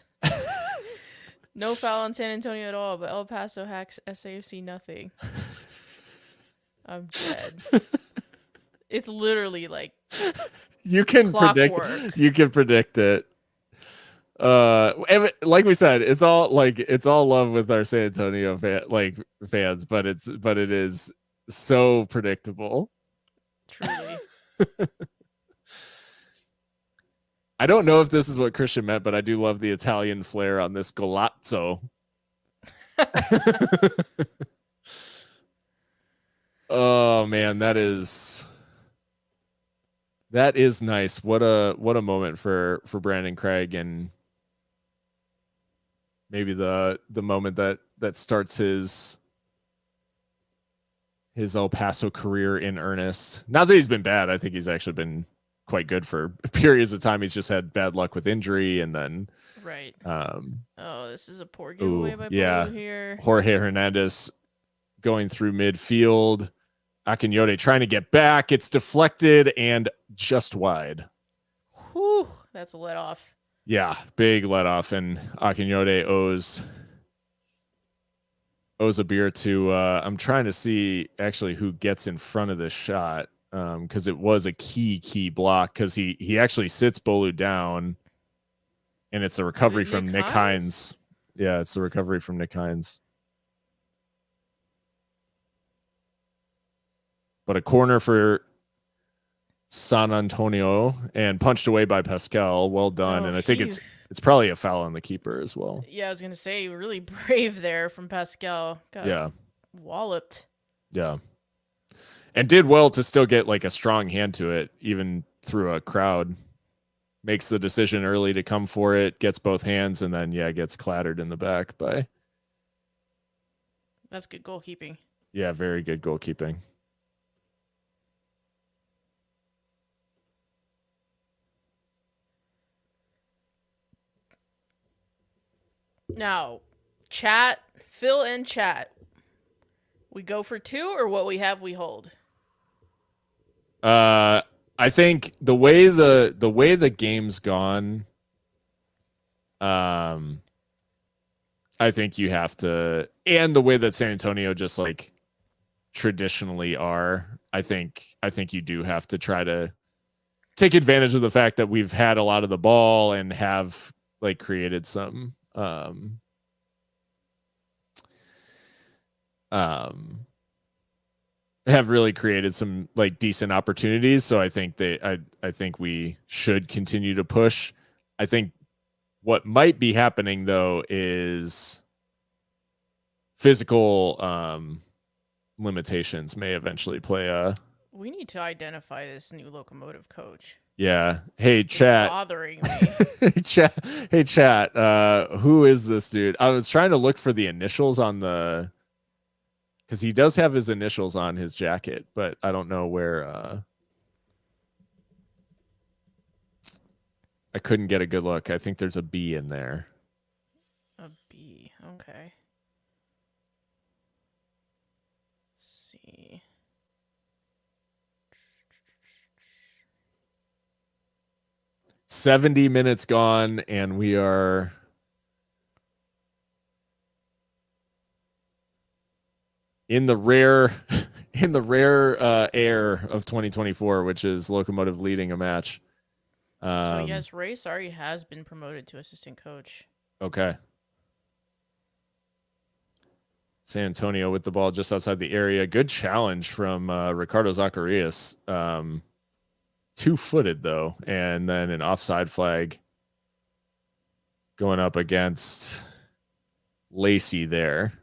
No foul on San Antonio at all, but El Paso hacks SAFC nothing. I'm dead. It's literally like you can clockwork. predict it. And like we said, it's all love with our San Antonio fans, but it is so predictable. Truly. I don't know if this is what Christian meant, but I do love the Italian flair on this golazzo. Oh man, that is nice. What a moment for Brandon Craig, and maybe the moment that starts his El Paso career in earnest. Not that he's been bad. I think he's actually been quite good for periods of time. He's just had bad luck with injury, and then right. This is a poor giveaway by Bolu here. Jorge Hernandez going through midfield. Akinyode trying to get back. It's deflected and just wide. Whew, that's a let off. Yeah, big let off, and Akinyode owes a beer to I'm trying to see actually who gets in front of this shot, because it was a key block, because he actually sits Bolu down, and it's a recovery from Nick Hines. Yeah, it's a recovery from Nick Hines. But a corner for San Antonio, and punched away by Pascal. Well done. And I think it's probably a foul on the keeper as well. Yeah, I was going to say, really brave there from Pascal. Got walloped. Yeah. And did well to still get like a strong hand to it, even through a crowd. Makes the decision early to come for it, gets both hands, and then, gets clattered in the back by. That's good goalkeeping. Yeah, very good goalkeeping. Now, chat, Phil and chat. We go for 2, or what we have we hold? I think the way the game's gone, I think you have to, and the way that San Antonio just like traditionally are, I think you do have to try to take advantage of the fact that we've had a lot of the ball and have like created some have really created some like decent opportunities. So I think I think we should continue to push. I think what might be happening though is physical limitations may eventually play a. We need to identify this new Locomotive coach. Yeah. Hey, It's chat. bothering me. Hey, chat. Who is this dude? I was trying to look for the initials on the, because he does have his initials on his jacket, but I don't know where. I couldn't get a good look. I think there's a B in there. A B. Okay. Let's see. $70 gone, and we are in the rare air of 2024, which is Locomotive leading a match. So yes, Ray Sari has been promoted to assistant coach. Okay. San Antonio with the ball just outside the area. Good challenge from Ricardo Zacharias. 2-footed though, and then an offside flag going up against Lacey there.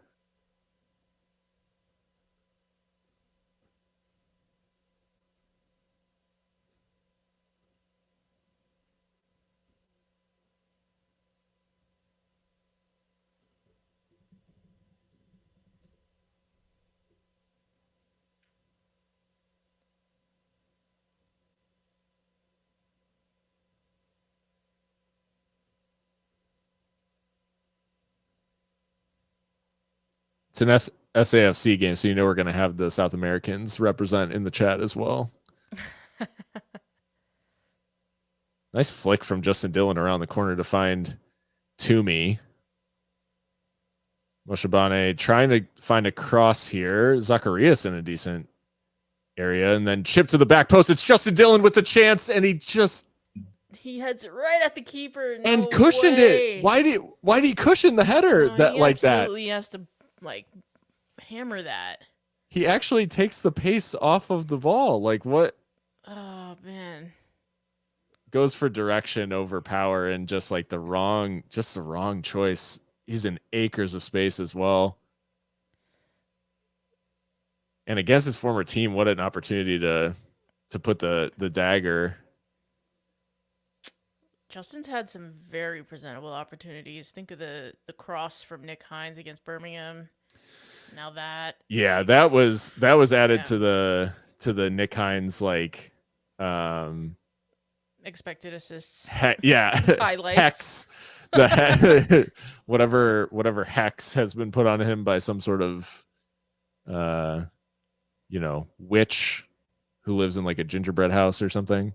It's an SAFC game, so you know we're going to have the South Americans represent in the chat as well. Nice flick from Justin Dillon around the corner to find Toomey. Moshabane trying to find a cross here. Zacharias in a decent area, and then chip to the back post. It's Justin Dillon with the chance, and he heads it right at the keeper and cushioned it. Why did he cushion the header like that? Absolutely has to like hammer that. He actually takes the pace off of the ball. Like what? Oh man. Goes for direction over power and just like the wrong choice. He's in acres of space as well. And against his former team, what an opportunity to put the dagger. Justin's had some very presentable opportunities. Think of the cross from Nick Hines against Birmingham. Now that. Yeah, that was added to the Nick Hines like expected assists. Highlights. Hex. Whatever hex has been put on him by some sort of witch who lives in like a gingerbread house or something.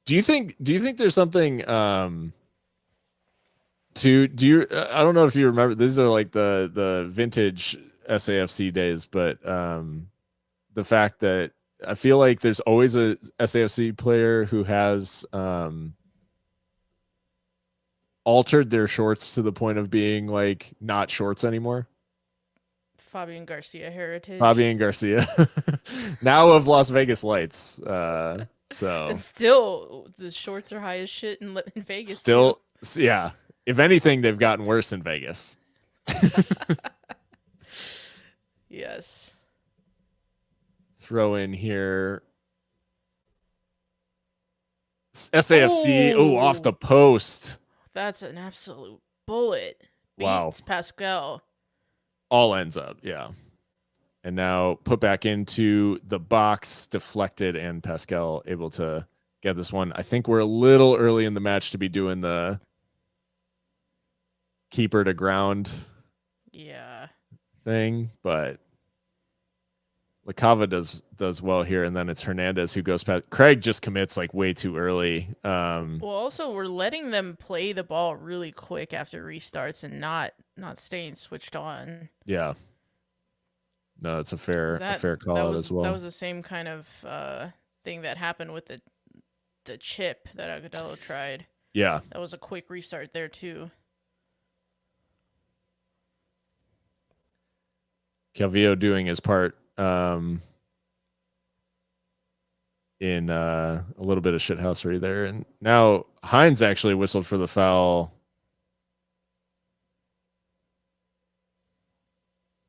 Do you think there's something I don't know if you remember, these are like the vintage SAFC days, but the fact that I feel like there's always a SAFC player who has altered their shorts to the point of being like not shorts anymore. Fabian Garcia heritage. Fabian Garcia, now of Las Vegas Lights. So and still the shorts are high as shit in Vegas. Still, too. Yeah. If anything, they've gotten worse in Vegas. Yes. Throw in here. SAFC. Oh, off the post. That's an absolute bullet. Beats Pascal. All ends up, yeah. And now put back into the box, deflected, and Pascal able to get this one. I think we're a little early in the match to be doing the keeper to ground thing, but LaCava does well here, and then it's Hernandez who goes past. Craig just commits like way too early. Well, also we're letting them play the ball really quick after restarts and not staying switched on. Yeah. No, it's a fair call out as well. That was the same kind of thing that happened with the chip that Agudelo tried. Yeah. That was a quick restart there too. Calvillo doing his part in a little bit of shithousery there. And now Hines actually whistled for the foul.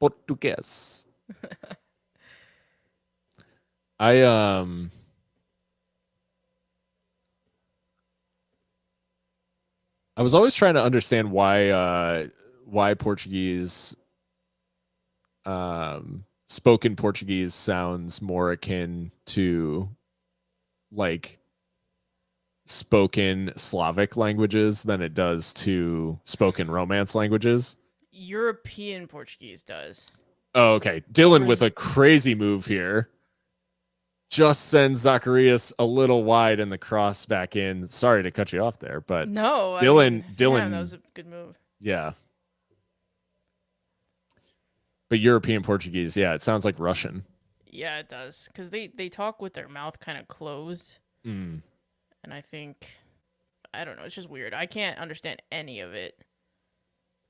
Portuguese. I was always trying to understand why Portuguese spoken Portuguese sounds more akin to like spoken Slavic languages than it does to spoken Romance languages. European Portuguese does. Oh, okay. Dylan with a crazy move here. Just sends Zacharias a little wide and the cross back in. Sorry to cut you off there, but no, Dylan, that was a good move. Yeah. But European Portuguese, yeah, it sounds like Russian. Yeah, it does. Because they talk with their mouth kind of closed. Mm. And I think, I don't know, it's just weird. I can't understand any of it.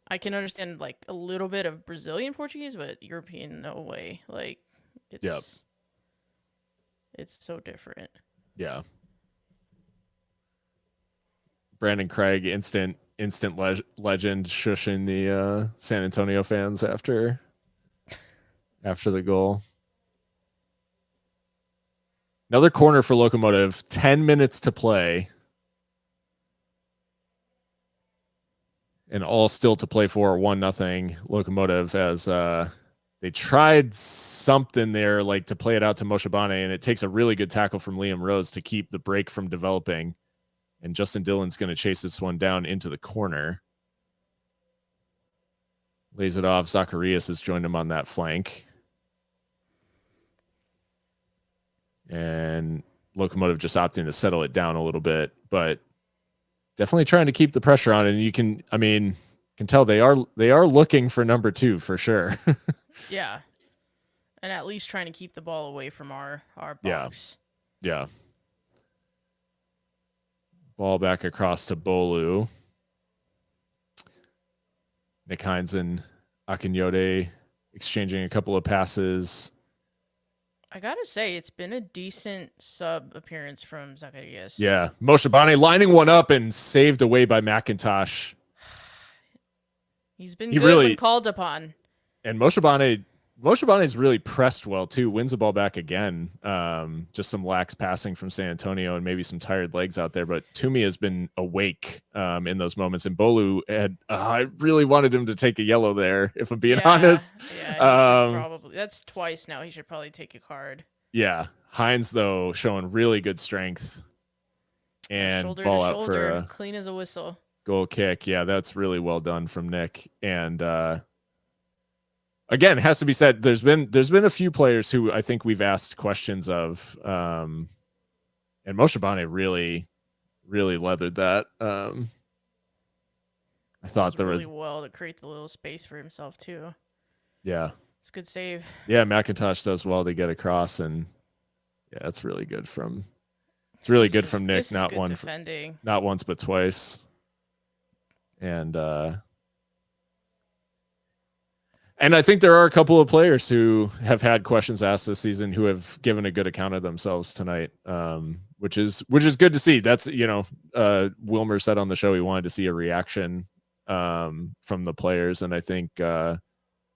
I can understand like a little bit of Brazilian Portuguese, but European, no way. Like, it's so different. Yeah. Brandon Craig, instant legend, shushing the San Antonio fans after the goal. Another corner for Locomotive. 10 minutes to play. And all still to play for 1-0 Locomotive as they tried something there, like to play it out to Moshabane, and it takes a really good tackle from Liam Rose to keep the break from developing. And Justin Dillon's going to chase this one down into the corner. Lays it off. Zacharias has joined him on that flank. And Locomotive just opting to settle it down a little bit, but definitely trying to keep the pressure on. And you can tell they are looking for number 2 for sure. Yeah. And at least trying to keep the ball away from our box. Yeah. Ball back across to Bolu. Nick Hines and Akinyode exchanging a couple of passes. I gotta say, it's been a decent sub appearance from Zacharias. Yeah. Moshabane lining one up and saved away by McIntosh. He's been good when called upon. And Moshabane's really pressed well too. Wins the ball back again. Just some lax passing from San Antonio and maybe some tired legs out there. But Toomey has been awake in those moments. And Bolu had I really wanted him to take a yellow there, if I'm being honest. Yeah, probably. That's twice now. He should probably take a card. Yeah. Hines, though, showing really good strength. And shoulder ball to out shoulder, for a clean as a whistle. Goal kick. Yeah, that's really well done from Nick. And again, it has to be said, there's been a few players who I think we've asked questions of, and Moshabane really leathered that. I thought there was really well to create the little space for himself too. Yeah, it's a good save. Yeah, McIntosh does well to get across, and yeah, it's really good from Nick. Not once but twice, and I think there are a couple of players who have had questions asked this season who have given a good account of themselves tonight, which is good to see. That's, Wilmer said on the show he wanted to see a reaction from the players, and I think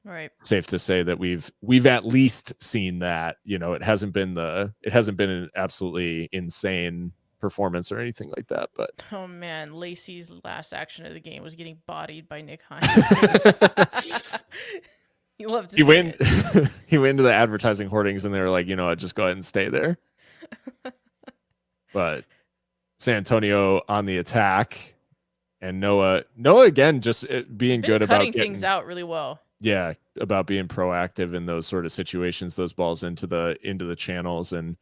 right, safe to say that we've at least seen that. It hasn't been an absolutely insane performance or anything like that, but oh man, Lacey's last action of the game was getting bodied by Nick Hines. You love to he went he went to the advertising hoardings and they were like, just go ahead and stay there. But San Antonio on the attack, and Noah again just being good about cutting things out really well. Yeah, about being proactive in those sort of situations, those balls into the channels. And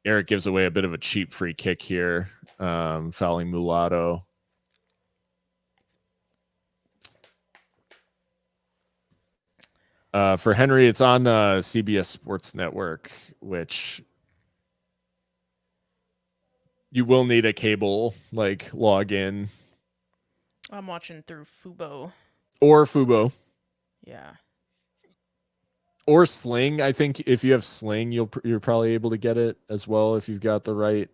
Eric gives away a bit of a cheap free kick here, fouling Mulatto. For Henry, it's on CBS Sports Network, which you will need a cable login. I'm watching through Fubo. Or Fubo. Yeah. Or Sling. I think if you have Sling, you're probably able to get it as well if you've got the right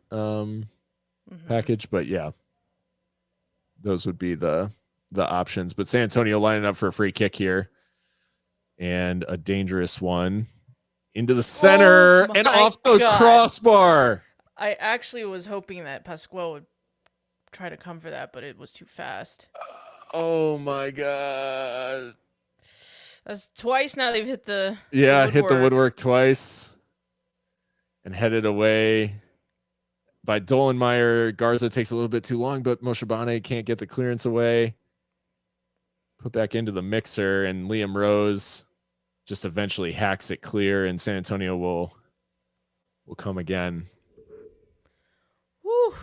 package. But yeah, those would be the options. But San Antonio lining up for a free kick here. And a dangerous one into the center and off the crossbar. I actually was hoping that Pascual would try to come for that, but it was too fast. Oh my god. That's twice now they've hit the hit the woodwork twice and headed away by Dolenmeyer. Garza takes a little bit too long, but Moshibane can't get the clearance away. Put back into the mixer, and Liam Rose just eventually hacks it clear, and San Antonio will come again. Woo.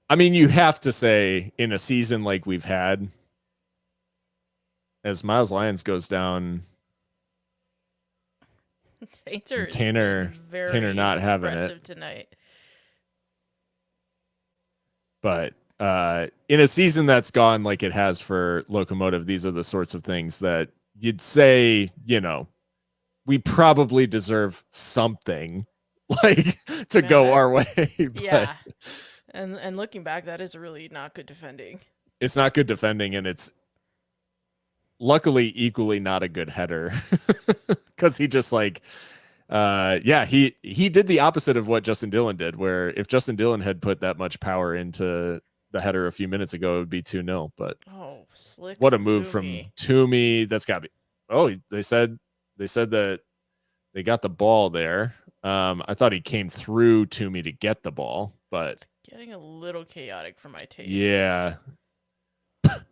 I mean, you have to say, in a season like we've had, as Miles Lyons goes down, Tanner not having it tonight. But in a season that's gone like it has for Locomotive, these are the sorts of things that you'd say, we probably deserve something like to go our way. But yeah. And looking back, that is really not good defending. It's not good defending, and it's luckily equally not a good header because he just he did the opposite of what Justin Dillon did, where if Justin Dillon had put that much power into the header a few minutes ago, it would be 2-0. But slick! What a move from Toomey. That's got to be. They said that they got the ball there. I thought he came through Toomey to get the ball, but it's getting a little chaotic for my taste. Yeah.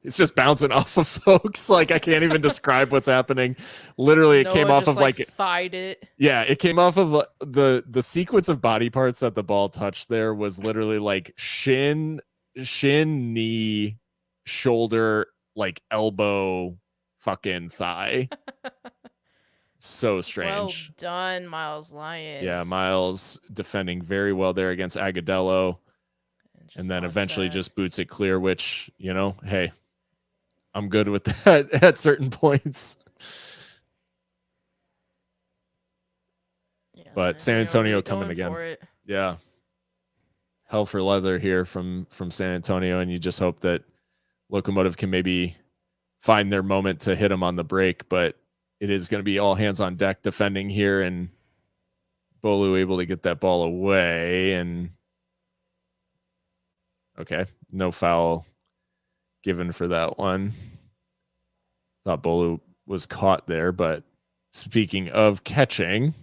It's just bouncing off of folks. Like, I can't even describe what's happening. Literally, it came off of thighed it. Yeah, it came off of the sequence of body parts that the ball touched there was literally like shin, knee, shoulder, like elbow, fucking thigh. So strange. Well done, Miles Lyons. Yeah, Miles defending very well there against Agadello. And then eventually just boots it clear, which, hey, I'm good with that at certain points. Yeah, but San Antonio coming again. Yeah. Hell for leather here from San Antonio, and you just hope that Locomotive can maybe find their moment to hit them on the break, but it is going to be all hands on deck defending here, and Bolu able to get that ball away, and okay, no foul given for that one. Thought Bolu was caught there, but speaking of catching,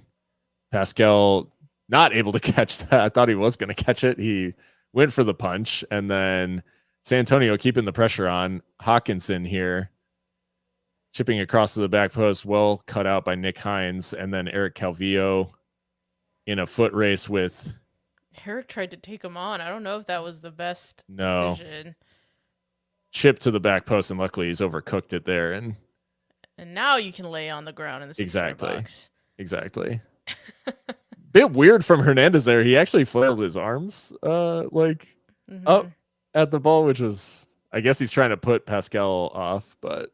Pascal not able to catch that. I thought he was going to catch it. He went for the punch, and then San Antonio keeping the pressure on. Hawkinson here, chipping across to the back post, well cut out by Nick Hines, and then Eric Calvillo in a foot race with... Eric tried to take him on. I don't know if that was the best decision. Chip to the back post, and luckily he's overcooked it there. And now you can lay on the ground in the 6-yard box. Exactly. Bit weird from Hernandez there. He actually flailed his arms up at the ball, which was, I guess he's trying to put Pascal off, but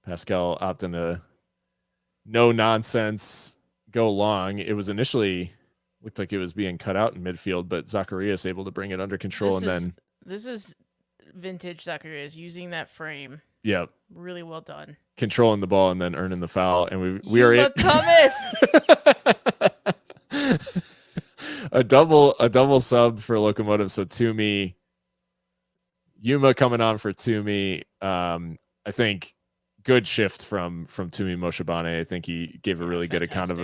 Pascal opting to no nonsense go long. It was initially looked like it was being cut out in midfield, but Zacharias able to bring it under control. This is vintage Zacharias using that frame. Yep. Really well done. Controlling the ball and then earning the foul. And we are a double sub for Locomotive. So Toomey, Yuma coming on for Toomey. I think good shift from Toomey Moshibane. I think he gave a really good account of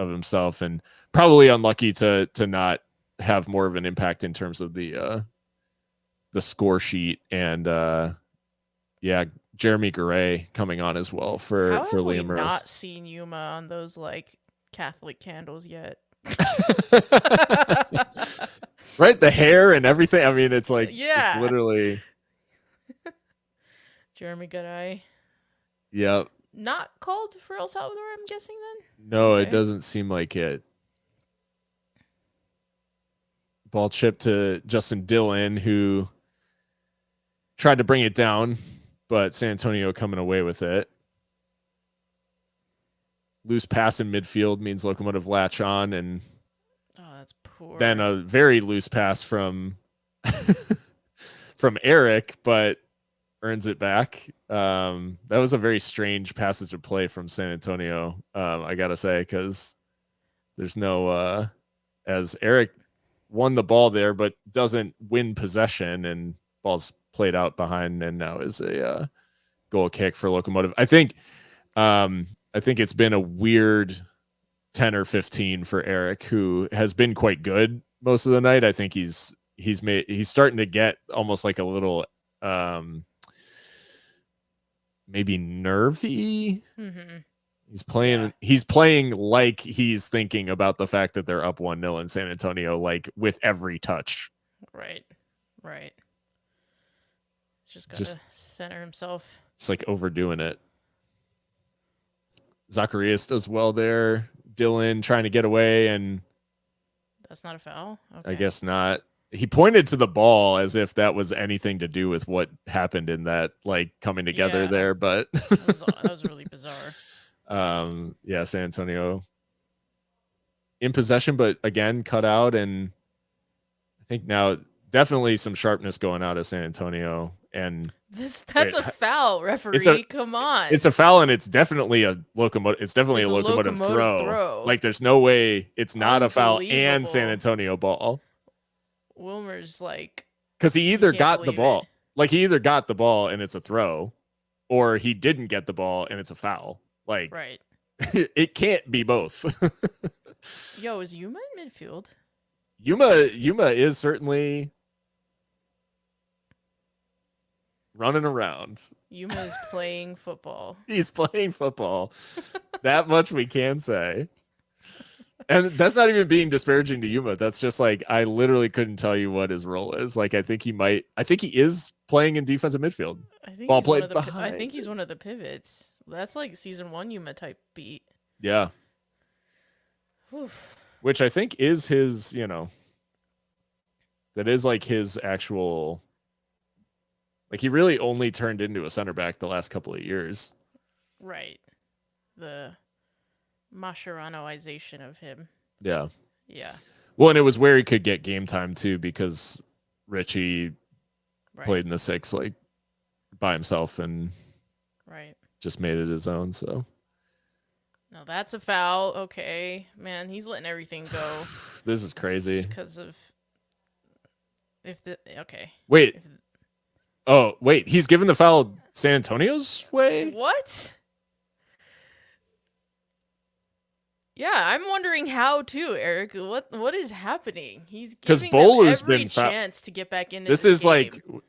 himself, and probably unlucky to not have more of an impact in terms of the score sheet. And Jeremy Garay coming on as well for Liam Rose. Not seen Yuma on those like Catholic candles yet. Right, the hair and everything. I mean, it's like it's literally Jeremy Garay. Yep. Not called for El Salvador, I'm guessing then? No, okay. It doesn't seem like it. Ball chip to Justin Dillon, who tried to bring it down, but San Antonio coming away with it. Loose pass in midfield means Locomotive latch on, and that's poor. Then a very loose pass from from Eric, but earns it back. That was a very strange passage of play from San Antonio, I gotta say, because there's no as Eric won the ball there, but doesn't win possession, and ball's played out behind, and now is a goal kick for Locomotive. I think it's been a weird 10 or 15 for Eric, who has been quite good most of the night. I think he's starting to get almost like a little maybe nervy. Mm-hmm. He's playing like he's thinking about the fact that they're up 1-0 in San Antonio, like with every touch. Right. Just gotta center himself. It's like overdoing it. Zacharias does well there. Dylan trying to get away, and that's not a foul? Okay. I guess not. He pointed to the ball as if that was anything to do with what happened in that like coming together there, but that was really bizarre. San Antonio in possession, but again cut out, and I think now definitely some sharpness going out of San Antonio. And that's a foul, referee. Come on. It's a foul, and it's definitely a locomotive. It's definitely a locomotive throw. Like there's no way it's not a foul and San Antonio ball. Wilmer's like, because he either got the ball, he either got the ball and it's a throw, or he didn't get the ball and it's a foul. Like, right. It can't be both. Yo, is Yuma in midfield? Yuma is certainly running around. Yuma is playing football. He's playing football. That much we can say. And that's not even being disparaging to Yuma. That's just like, I literally couldn't tell you what his role is. Like, I think he is playing in defensive midfield. I think he's one of the pivots. That's like season 1 Yuma type beat. Yeah. Oof. Which I think is his, that is like his actual, like he really only turned into a center back the last couple of years. Right. The Mascheranoization of him. Yeah. Yeah. Well, and it was where he could get game time too, because Richie played in the 6 like by himself and just made it his own. So no, that's a foul. Okay, man, he's letting everything go. This is crazy because of wait, he's given the foul San Antonio's way. What? Yeah, I'm wondering how too, Eric. What is happening? He's giving them every chance to get back into this game.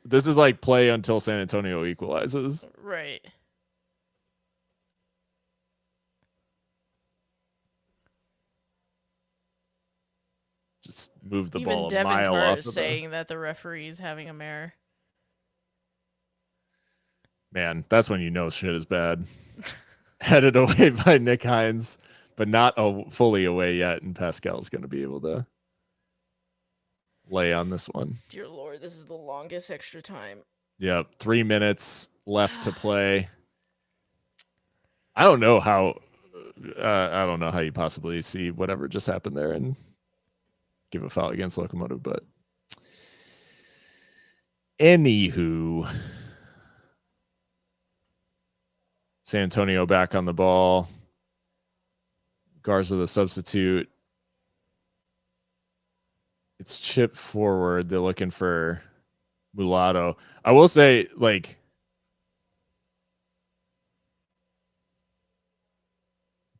This is like play until San Antonio equalizes. Right. Just move the ball a mile off of saying that the referee is having a mare. Man, that's when you know shit is bad. Headed away by Nick Hines, but not fully away yet, and Pascal's going to be able to lay on this one. Dear Lord, this is the longest extra time. Yep, 3 minutes left to play. I don't know how you possibly see whatever just happened there and give a foul against Locomotive, but anywho, San Antonio back on the ball. Garza the substitute. It's chipped forward. They're looking for Mulatto. I will say, like,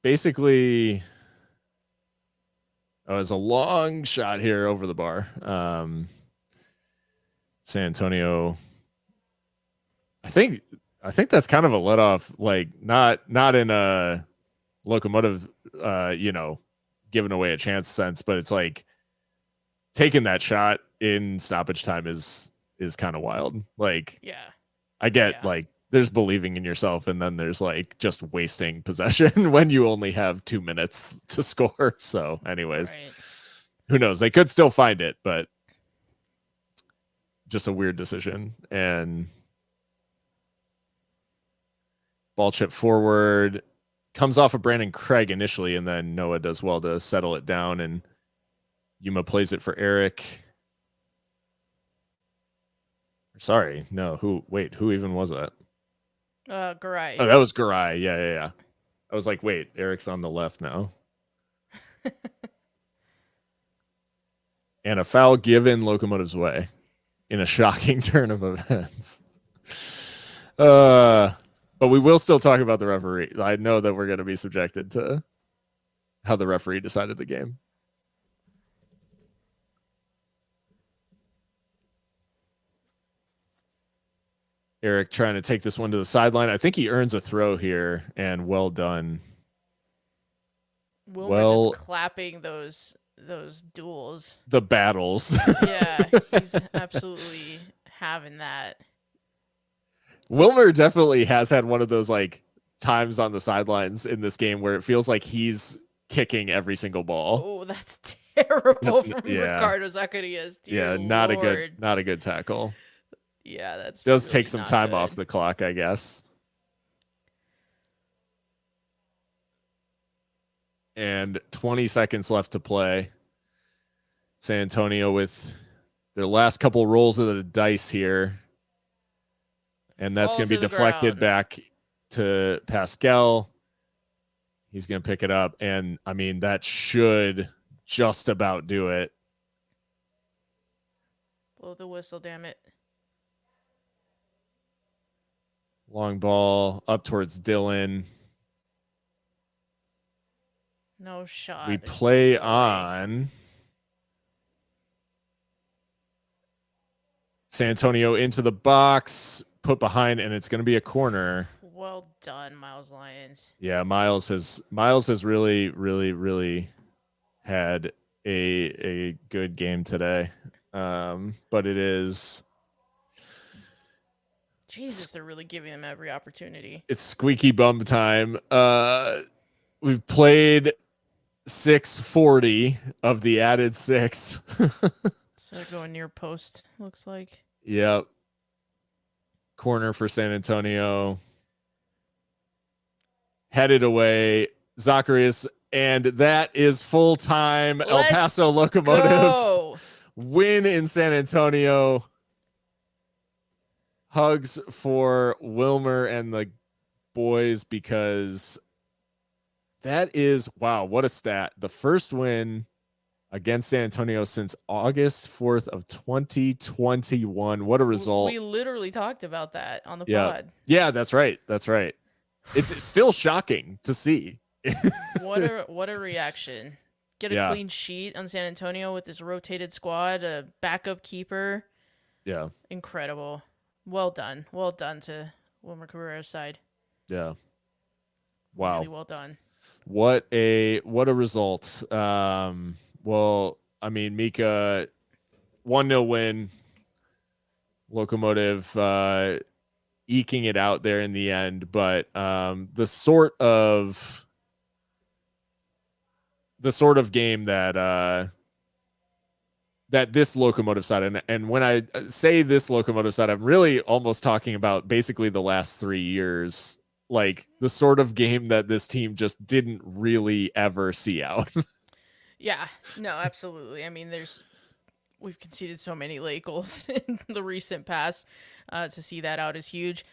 basically, it was a long shot here over the bar. San Antonio, I think that's kind of a let off, like not in a Locomotive, giving away a chance sense, but it's like taking that shot in stoppage time is kind of wild. Like, yeah, I get like there's believing in yourself, and then there's like just wasting possession when you only have 2 minutes to score. So anyways, who knows? They could still find it, but just a weird decision. And ball chip forward, comes off of Brandon Craig initially, and then Noah does well to settle it down. And Yuma plays it for Eric. Sorry, no. Who even was that? Garay. Oh, that was Garay. Yeah. I was like, wait, Eric's on the left now. And a foul given Locomotive's way in a shocking turn of events. But we will still talk about the referee. I know that we're going to be subjected to how the referee decided the game. Eric trying to take this one to the sideline. I think he earns a throw here, and well done. Wilmer just clapping those duels. The battles. Yeah, he's absolutely having that. Wilmer definitely has had one of those like times on the sidelines in this game where it feels like he's kicking every single ball. Oh, that's terrible from Ricardo Zacarias. Yeah, not a good tackle. Yeah, that's does really take some time off the clock, I guess. And 20 seconds left to play. San Antonio with their last couple rolls of the dice here. And that's going to be deflected back to Pascal. He's going to pick it up. And, I mean, that should just about do it. Blow the whistle, damn it. Long ball up towards Dylan. No shot. We play on. San Antonio into the box, put behind, and it's going to be a corner. Well done, Miles Lyons. Yeah, Miles has really, really, really had a good game today. But it is. Jesus, they're really giving him every opportunity. It's squeaky bum time. We've played 640 of the added 6. So going near post, looks like. Yep. Corner for San Antonio. Headed away. Zacharias, and that is full time. El Paso Locomotive win in San Antonio. Hugs for Wilmer and the boys, because that is, wow, what a stat. The first win against San Antonio since August 4th of 2021. What a result. We literally talked about that on the pod. Yeah, that's right. That's right. It's still shocking to see. What a reaction. Get a clean sheet on San Antonio with this rotated squad, a backup keeper. Yeah. Incredible. Well done. Well done to Wilmer Cabrera's side. Yeah. Wow. Really well done. What a result. Well, I mean, Mika, 1-0 win. Locomotive eking it out there in the end, but the sort of game that this Locomotive side, and when I say this Locomotive side, I'm really almost talking about basically the last 3 years, like the sort of game that this team just didn't really ever see out. Yeah, no, absolutely. I mean, we've conceded so many late goals in the recent past. To see that out is huge.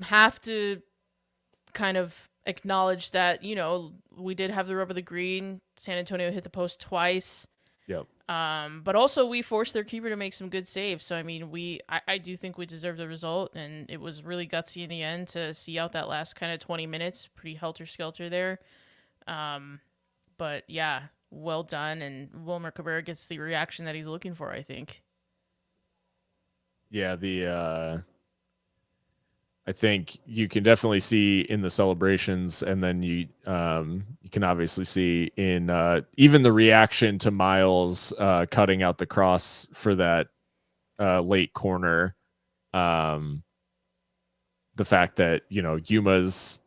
Have to kind of acknowledge that, we did have the rub of the green. San Antonio hit the post twice. Yep. But also we forced their keeper to make some good saves. So, I mean, I do think we deserved the result, and it was really gutsy in the end to see out that last kind of 20 minutes. Pretty helter-skelter there. But, yeah, well done, and Wilmer Cabrera gets the reaction that he's looking for, I think. Yeah, I think you can definitely see in the celebrations, and then you can obviously see in even the reaction to Miles cutting out the cross for that late corner. The fact that, Yuma's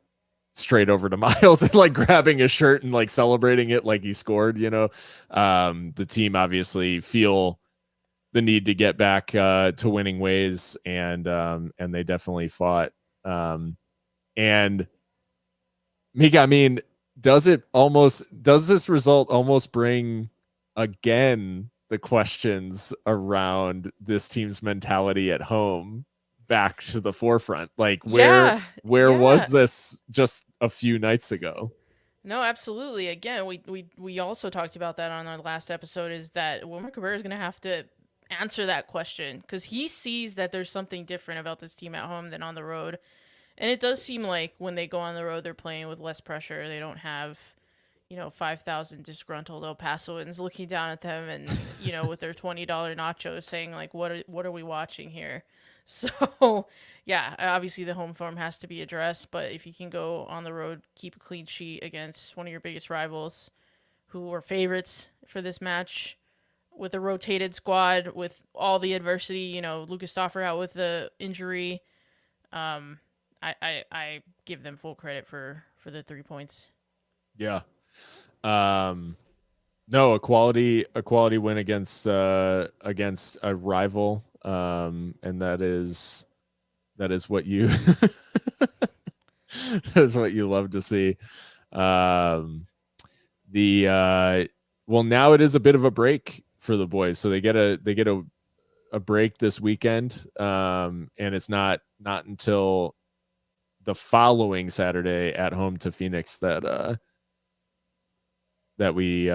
straight over to Miles and like grabbing his shirt and like celebrating it like he scored, the team obviously feel the need to get back to winning ways, and they definitely fought. And Mika, I mean, does this result almost bring again the questions around this team's mentality at home back to the forefront. Like Yeah, where yeah. was this just a few nights ago? No, absolutely. Again, we also talked about that on our last episode. Is that Wilmer Cabrera is going to have to answer that question because he sees that there's something different about this team at home than on the road, and it does seem like when they go on the road, they're playing with less pressure. They don't have 5,000 disgruntled El Pasoans looking down at them and, with their $20 nachos saying, like, what are we watching here? So, yeah, obviously the home form has to be addressed, but if you can go on the road, keep a clean sheet against one of your biggest rivals who were favorites for this match with a rotated squad with all the adversity, Lucas Stoffer out with the injury, um, I give them full credit for the 3 points. Yeah. No, a quality win against a rival, and that is what you that's what you love to see. The well, now it is a bit of a break for the boys, so they get a break this weekend, and it's not until the following Saturday at home to Phoenix that we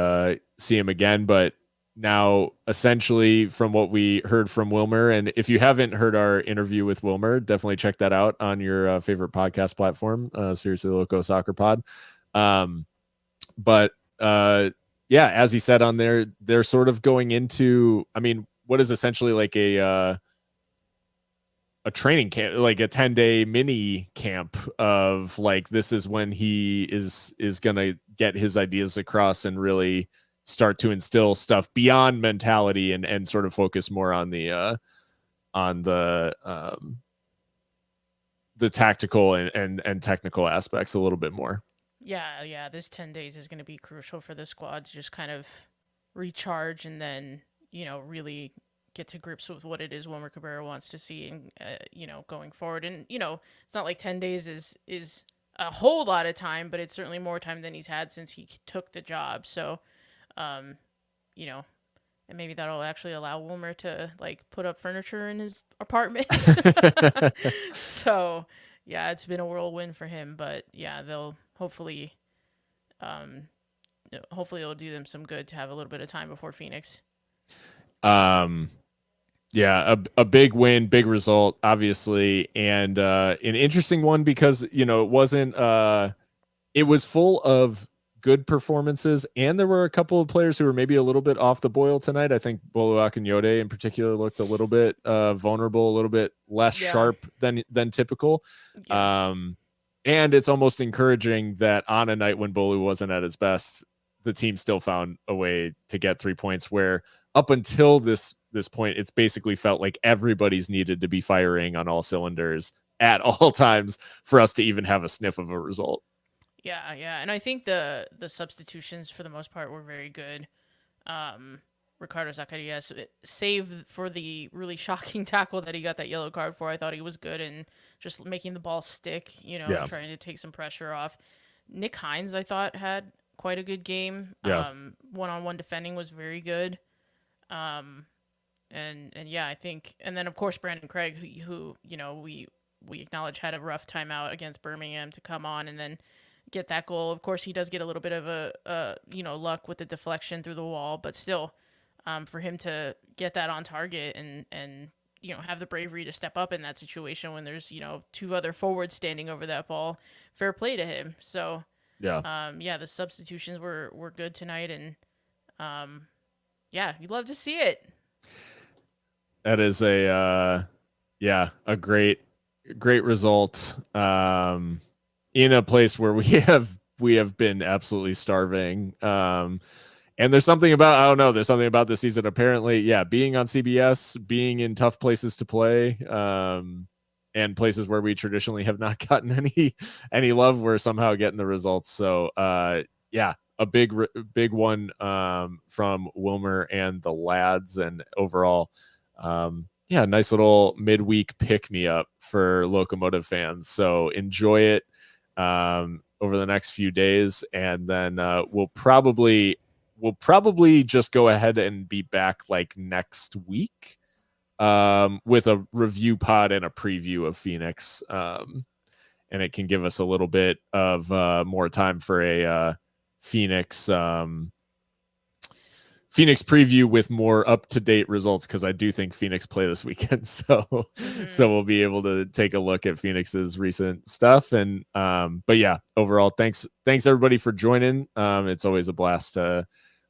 see him again. But now, essentially, from what we heard from Wilmer, and if you haven't heard our interview with Wilmer, definitely check that out on your favorite podcast platform, Seriously Loco Soccer Pod. But yeah, as he said on there, they're sort of going into, I mean, what is essentially like a training camp, like a 10-day mini camp of like, this is when he is going to get his ideas across and really start to instill stuff beyond mentality and sort of focus more on the tactical and technical aspects a little bit more. Yeah, this 10 days is going to be crucial for the squad to just kind of recharge and then, really get to grips with what it is Wilmer Cabrera wants to see and, going forward. And, it's not like 10 days is a whole lot of time, but it's certainly more time than he's had since he took the job. So, and maybe that'll actually allow Wilmer to like put up furniture in his apartment. So, yeah, it's been a whirlwind for him, but yeah, they'll hopefully it'll do them some good to have a little bit of time before Phoenix. Yeah, a big win, big result, obviously, and an interesting one because it wasn't it was full of good performances, and there were a couple of players who were maybe a little bit off the boil tonight. I think Bolu Akinyode in particular looked a little bit vulnerable, a little bit less sharp than typical. Yeah. And it's almost encouraging that on a night when Bolu wasn't at his best, the team still found a way to get 3 points, where up until this point, it's basically felt like everybody's needed to be firing on all cylinders at all times for us to even have a sniff of a result. Yeah, and I think the substitutions for the most part were very good. Ricardo Zacarias, save for the really shocking tackle that he got that yellow card for, I thought he was good and just making the ball stick, trying to take some pressure off. Nick Hines, I thought, had quite a good game. Yeah. One-on-one defending was very good. And yeah, I think, and then of course Brandon Craig, who we acknowledge had a rough time out against Birmingham to come on and then get that goal. Of course, he does get a little bit of a luck with the deflection through the wall, but still, for him to get that on target and have the bravery to step up in that situation when there's two other forwards standing over that ball, fair play to him. So yeah, the substitutions were good tonight, and yeah, you'd love to see it. That is a great result. In a place where we have been absolutely starving. And there's something about, there's something about this season, apparently, being on CBS, being in tough places to play, and places where we traditionally have not gotten any love, we're somehow getting the results. So, a big one from Wilmer and the lads, and overall, nice little midweek pick-me-up for Locomotive fans. So enjoy it over the next few days, and then we'll probably we'll probably just go ahead and be back like next week with a review pod and a preview of Phoenix. And it can give us a little bit of more time for a Phoenix Phoenix preview with more up-to-date results, because I do think Phoenix play this weekend. So so we'll be able to take a look at Phoenix's recent stuff. And but yeah, overall, thanks everybody for joining. It's always a blast to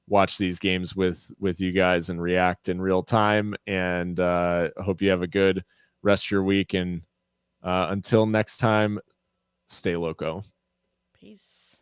watch these games with you guys and react in real time. And hope you have a good rest of your week. And until next time, stay loco. Peace.